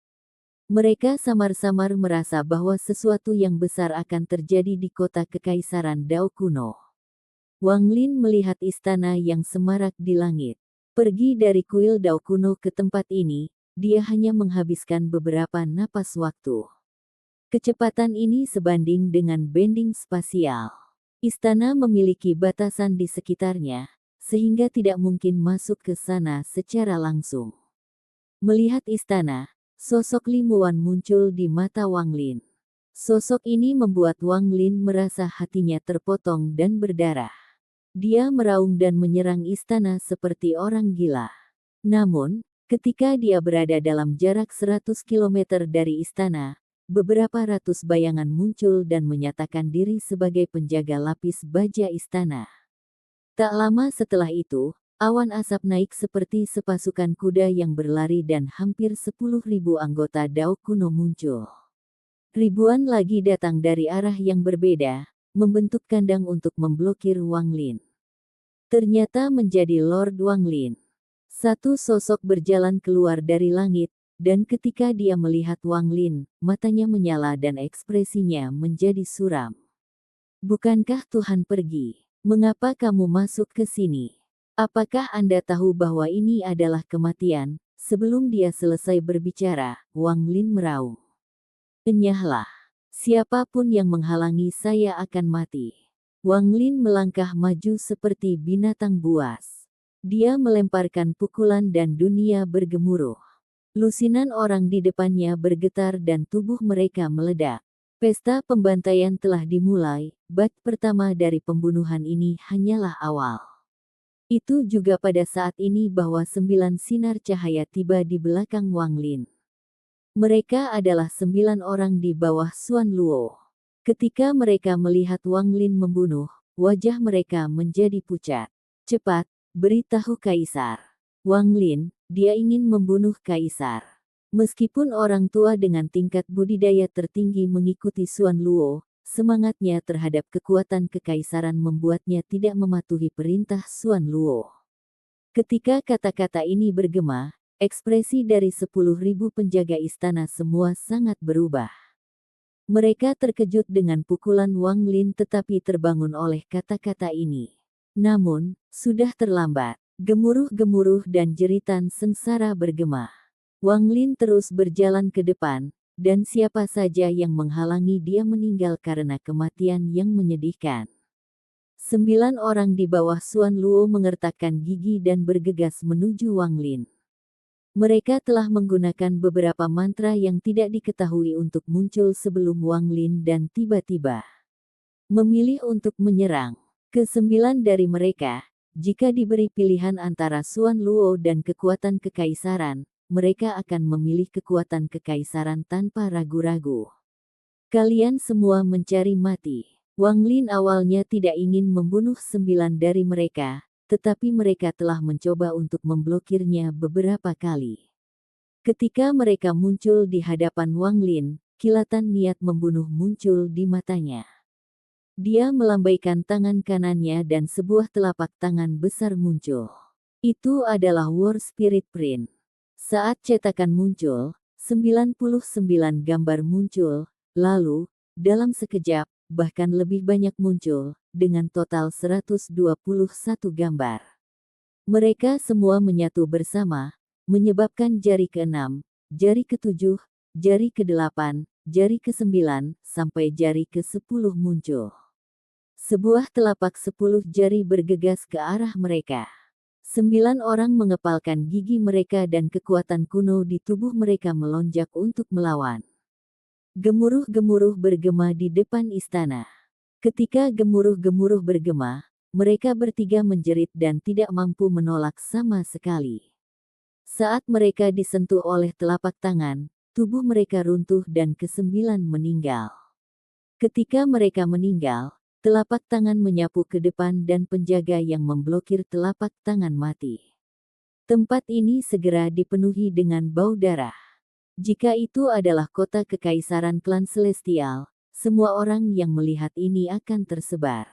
Mereka samar-samar merasa bahwa sesuatu yang besar akan terjadi di kota kekaisaran Dao kuno. Wang Lin melihat istana yang semarak di langit. Pergi dari kuil Dao kuno ke tempat ini, dia hanya menghabiskan beberapa napas waktu. Kecepatan ini sebanding dengan bending spasial. Istana memiliki batasan di sekitarnya, sehingga tidak mungkin masuk ke sana secara langsung. Melihat istana, sosok Li Muan muncul di mata Wang Lin. Sosok ini membuat Wang Lin merasa hatinya terpotong dan berdarah. Dia meraung dan menyerang istana seperti orang gila. Namun, ketika dia berada dalam jarak 100 km dari istana, beberapa ratus bayangan muncul dan menyatakan diri sebagai penjaga lapis baja istana. Tak lama setelah itu, awan asap naik seperti sepasukan kuda yang berlari dan hampir 10.000 anggota Dao kuno muncul. Ribuan lagi datang dari arah yang berbeda, membentuk kandang untuk memblokir Wang Lin. Ternyata menjadi Lord Wang Lin. Satu sosok berjalan keluar dari langit, dan ketika dia melihat Wang Lin, matanya menyala dan ekspresinya menjadi suram. Bukankah Tuhan pergi? Mengapa kamu masuk ke sini? Apakah Anda tahu bahwa ini adalah kematian? Sebelum dia selesai berbicara, Wang Lin meraung. Enyahlah. Siapapun yang menghalangi saya akan mati. Wang Lin melangkah maju seperti binatang buas. Dia melemparkan pukulan dan dunia bergemuruh. Lusinan orang di depannya bergetar dan tubuh mereka meledak. Pesta pembantaian telah dimulai, bab pertama dari pembunuhan ini hanyalah awal. Itu juga pada saat ini bahwa 9 sinar cahaya tiba di belakang Wang Lin. Mereka adalah 9 orang di bawah Xuan Luo. Ketika mereka melihat Wang Lin membunuh, wajah mereka menjadi pucat. Cepat, beritahu Kaisar. Wang Lin, dia ingin membunuh Kaisar. Meskipun orang tua dengan tingkat budidaya tertinggi mengikuti Xuan Luo, semangatnya terhadap kekuatan kekaisaran membuatnya tidak mematuhi perintah Xuan Luo. Ketika kata-kata ini bergema, ekspresi dari 10.000 penjaga istana semua sangat berubah. Mereka terkejut dengan pukulan Wang Lin tetapi terbangun oleh kata-kata ini. Namun, sudah terlambat. Gemuruh-gemuruh dan jeritan sengsara bergema. Wang Lin terus berjalan ke depan, dan siapa saja yang menghalangi dia meninggal karena kematian yang menyedihkan. 9 orang di bawah Xuan Luo mengertakkan gigi dan bergegas menuju Wang Lin. Mereka telah menggunakan beberapa mantra yang tidak diketahui untuk muncul sebelum Wang Lin dan tiba-tiba memilih untuk menyerang. Ke-9 dari mereka, jika diberi pilihan antara Xuan Luo dan kekuatan kekaisaran, mereka akan memilih kekuatan kekaisaran tanpa ragu-ragu. Kalian semua mencari mati. Wang Lin awalnya tidak ingin membunuh 9 dari mereka, tetapi mereka telah mencoba untuk memblokirnya beberapa kali. Ketika mereka muncul di hadapan Wang Lin, kilatan niat membunuh muncul di matanya. Dia melambaikan tangan kanannya dan sebuah telapak tangan besar muncul. Itu adalah War Spirit Print. Saat cetakan muncul, 99 gambar muncul, lalu, dalam sekejap, bahkan lebih banyak muncul, dengan total 121 gambar. Mereka semua menyatu bersama, menyebabkan jari ke-6, jari ke-7, jari ke-8, jari ke-9, sampai jari ke-10 muncul. Sebuah telapak 10 jari bergegas ke arah mereka. 9 orang mengepalkan gigi mereka dan kekuatan kuno di tubuh mereka melonjak untuk melawan. Gemuruh-gemuruh bergema di depan istana. Ketika gemuruh-gemuruh bergema, mereka bertiga menjerit dan tidak mampu menolak sama sekali. Saat mereka disentuh oleh telapak tangan, tubuh mereka runtuh dan ke-9 meninggal. Ketika mereka meninggal, telapak tangan menyapu ke depan dan penjaga yang memblokir telapak tangan mati. Tempat ini segera dipenuhi dengan bau darah. Jika itu adalah kota kekaisaran klan Celestial, semua orang yang melihat ini akan tersebar.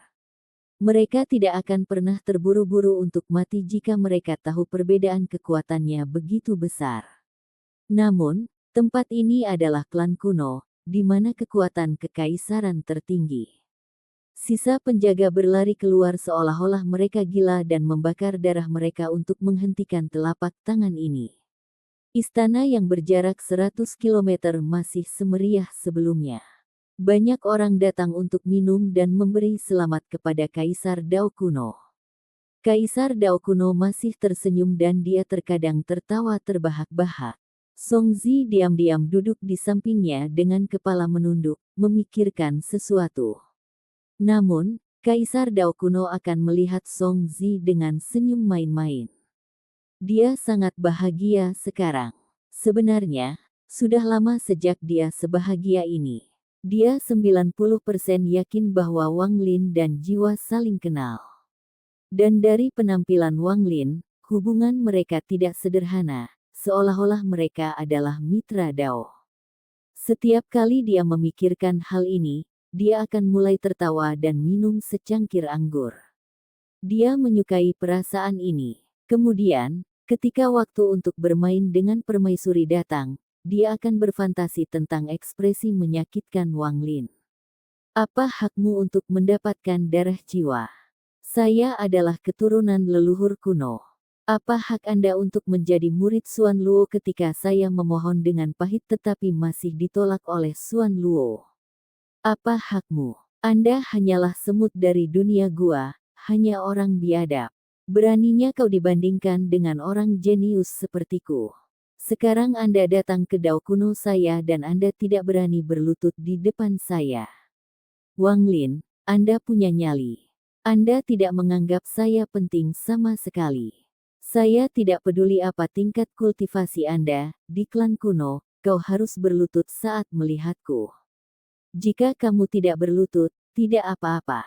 Mereka tidak akan pernah terburu-buru untuk mati jika mereka tahu perbedaan kekuatannya begitu besar. Namun, tempat ini adalah klan kuno, di mana kekuatan kekaisaran tertinggi. Sisa penjaga berlari keluar seolah-olah mereka gila dan membakar darah mereka untuk menghentikan telapak tangan ini. Istana yang berjarak 100 km masih semeriah sebelumnya. Banyak orang datang untuk minum dan memberi selamat kepada Kaisar Dao kuno. Kaisar Dao kuno masih tersenyum dan dia terkadang tertawa terbahak-bahak. Song Zi diam-diam duduk di sampingnya dengan kepala menunduk, memikirkan sesuatu. Namun, Kaisar Dao kuno akan melihat Song Zi dengan senyum main-main. Dia sangat bahagia sekarang. Sebenarnya, sudah lama sejak dia sebahagia ini. Dia 90% yakin bahwa Wang Lin dan Jiwa saling kenal. Dan dari penampilan Wang Lin, hubungan mereka tidak sederhana, seolah-olah mereka adalah mitra Dao. Setiap kali dia memikirkan hal ini, dia akan mulai tertawa dan minum secangkir anggur. Dia menyukai perasaan ini. Kemudian, ketika waktu untuk bermain dengan permaisuri datang, dia akan berfantasi tentang ekspresi menyakitkan Wang Lin. Apa hakmu untuk mendapatkan darah jiwa? Saya adalah keturunan leluhur kuno. Apa hak Anda untuk menjadi murid Xuan Luo ketika saya memohon dengan pahit tetapi masih ditolak oleh Xuan Luo? Apa hakmu? Anda hanyalah semut dari dunia gua, hanya orang biadab. Beraninya kau dibandingkan dengan orang jenius sepertiku. Sekarang Anda datang ke Dao kuno saya dan Anda tidak berani berlutut di depan saya. Wang Lin, Anda punya nyali. Anda tidak menganggap saya penting sama sekali. Saya tidak peduli apa tingkat kultivasi Anda, di klan kuno, kau harus berlutut saat melihatku. Jika kamu tidak berlutut, tidak apa-apa.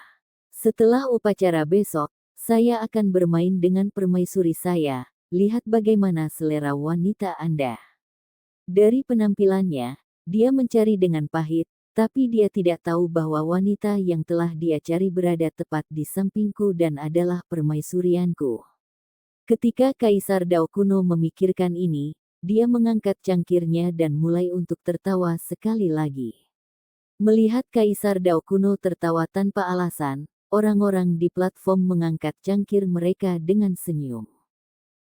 Setelah upacara besok, saya akan bermain dengan permaisuri saya. Lihat bagaimana selera wanita Anda. Dari penampilannya, dia mencari dengan pahit, tapi dia tidak tahu bahwa wanita yang telah dia cari berada tepat di sampingku dan adalah permaisurianku. Ketika Kaisar Dao kuno memikirkan ini, dia mengangkat cangkirnya dan mulai untuk tertawa sekali lagi. Melihat Kaisar Dao kuno tertawa tanpa alasan, orang-orang di platform mengangkat cangkir mereka dengan senyum.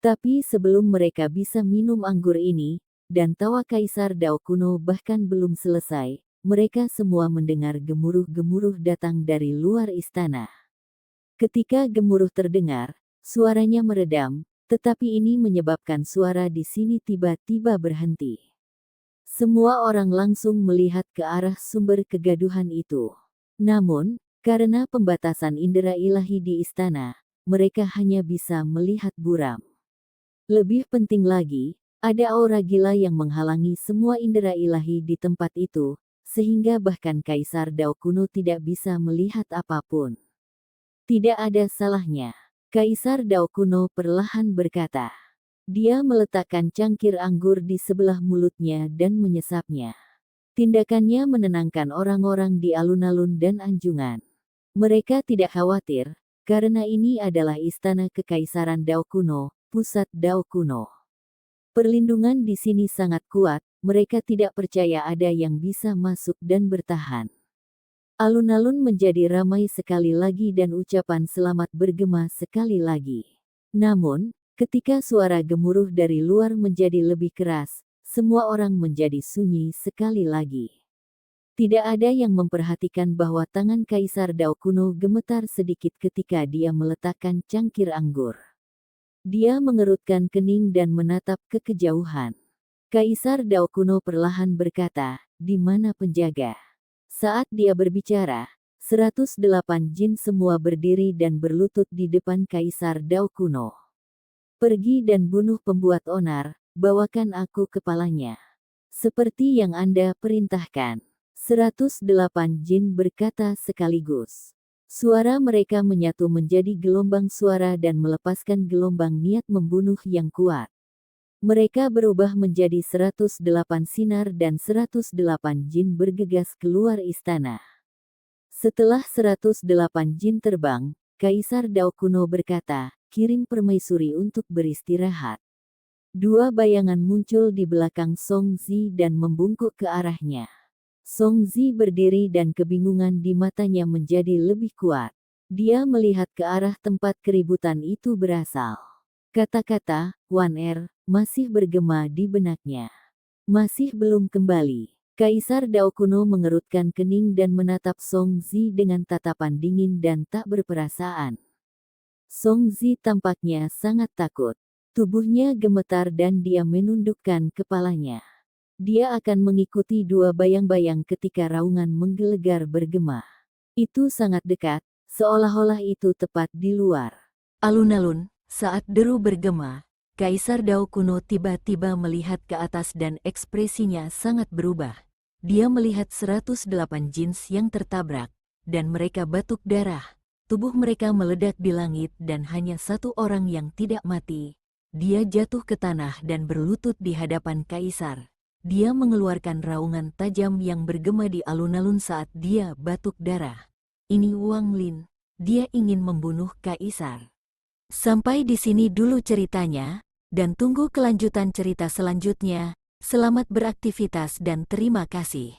Tapi sebelum mereka bisa minum anggur ini, dan tawa Kaisar Dao kuno bahkan belum selesai, mereka semua mendengar gemuruh-gemuruh datang dari luar istana. Ketika gemuruh terdengar, suaranya meredam, tetapi ini menyebabkan suara di sini tiba-tiba berhenti. Semua orang langsung melihat ke arah sumber kegaduhan itu. Namun, karena pembatasan indera ilahi di istana, mereka hanya bisa melihat buram. Lebih penting lagi, ada aura gila yang menghalangi semua indera ilahi di tempat itu, sehingga bahkan Kaisar Dao kuno tidak bisa melihat apapun. Tidak ada salahnya. Kaisar Dao kuno perlahan berkata. Dia meletakkan cangkir anggur di sebelah mulutnya dan menyesapnya. Tindakannya menenangkan orang-orang di alun-alun dan anjungan. Mereka tidak khawatir, karena ini adalah istana Kekaisaran Dao kuno, pusat Dao kuno. Perlindungan di sini sangat kuat, mereka tidak percaya ada yang bisa masuk dan bertahan. Alun-alun menjadi ramai sekali lagi dan ucapan selamat bergema sekali lagi. Namun, ketika suara gemuruh dari luar menjadi lebih keras, semua orang menjadi sunyi sekali lagi. Tidak ada yang memperhatikan bahwa tangan Kaisar Dao kuno gemetar sedikit ketika dia meletakkan cangkir anggur. Dia mengerutkan kening dan menatap ke kejauhan. Kaisar Dao kuno perlahan berkata, "Di mana penjaga?" Saat dia berbicara, 108 jin semua berdiri dan berlutut di depan Kaisar Dao kuno. "Pergi dan bunuh pembuat onar, bawakan aku kepalanya. Seperti yang Anda perintahkan." 108 jin berkata sekaligus. Suara mereka menyatu menjadi gelombang suara dan melepaskan gelombang niat membunuh yang kuat. Mereka berubah menjadi 108 sinar dan 108 jin bergegas keluar istana. Setelah 108 jin terbang, Kaisar Dao kuno berkata, "Kirim permaisuri untuk beristirahat." Dua bayangan muncul di belakang Song Zi dan membungkuk ke arahnya. Song Zi berdiri dan kebingungan di matanya menjadi lebih kuat. Dia melihat ke arah tempat keributan itu berasal. Kata-kata, "Wan Er," masih bergema di benaknya. Masih belum kembali. Kaisar Dao kuno mengerutkan kening dan menatap Song Zi dengan tatapan dingin dan tak berperasaan. Song Zi tampaknya sangat takut. Tubuhnya gemetar dan dia menundukkan kepalanya. Dia akan mengikuti dua bayang-bayang ketika raungan menggelegar bergema. Itu sangat dekat, seolah-olah itu tepat di luar. Alun-alun, saat deru bergema, Kaisar Dao kuno tiba-tiba melihat ke atas dan ekspresinya sangat berubah. Dia melihat 108 jins yang tertabrak, dan mereka batuk darah. Tubuh mereka meledak di langit dan hanya satu orang yang tidak mati. Dia jatuh ke tanah dan berlutut di hadapan Kaisar. Dia mengeluarkan raungan tajam yang bergema di alun-alun saat dia batuk darah. Ini Wang Lin. Dia ingin membunuh Kaisar. Sampai di sini dulu ceritanya, dan tunggu kelanjutan cerita selanjutnya. Selamat beraktivitas dan terima kasih.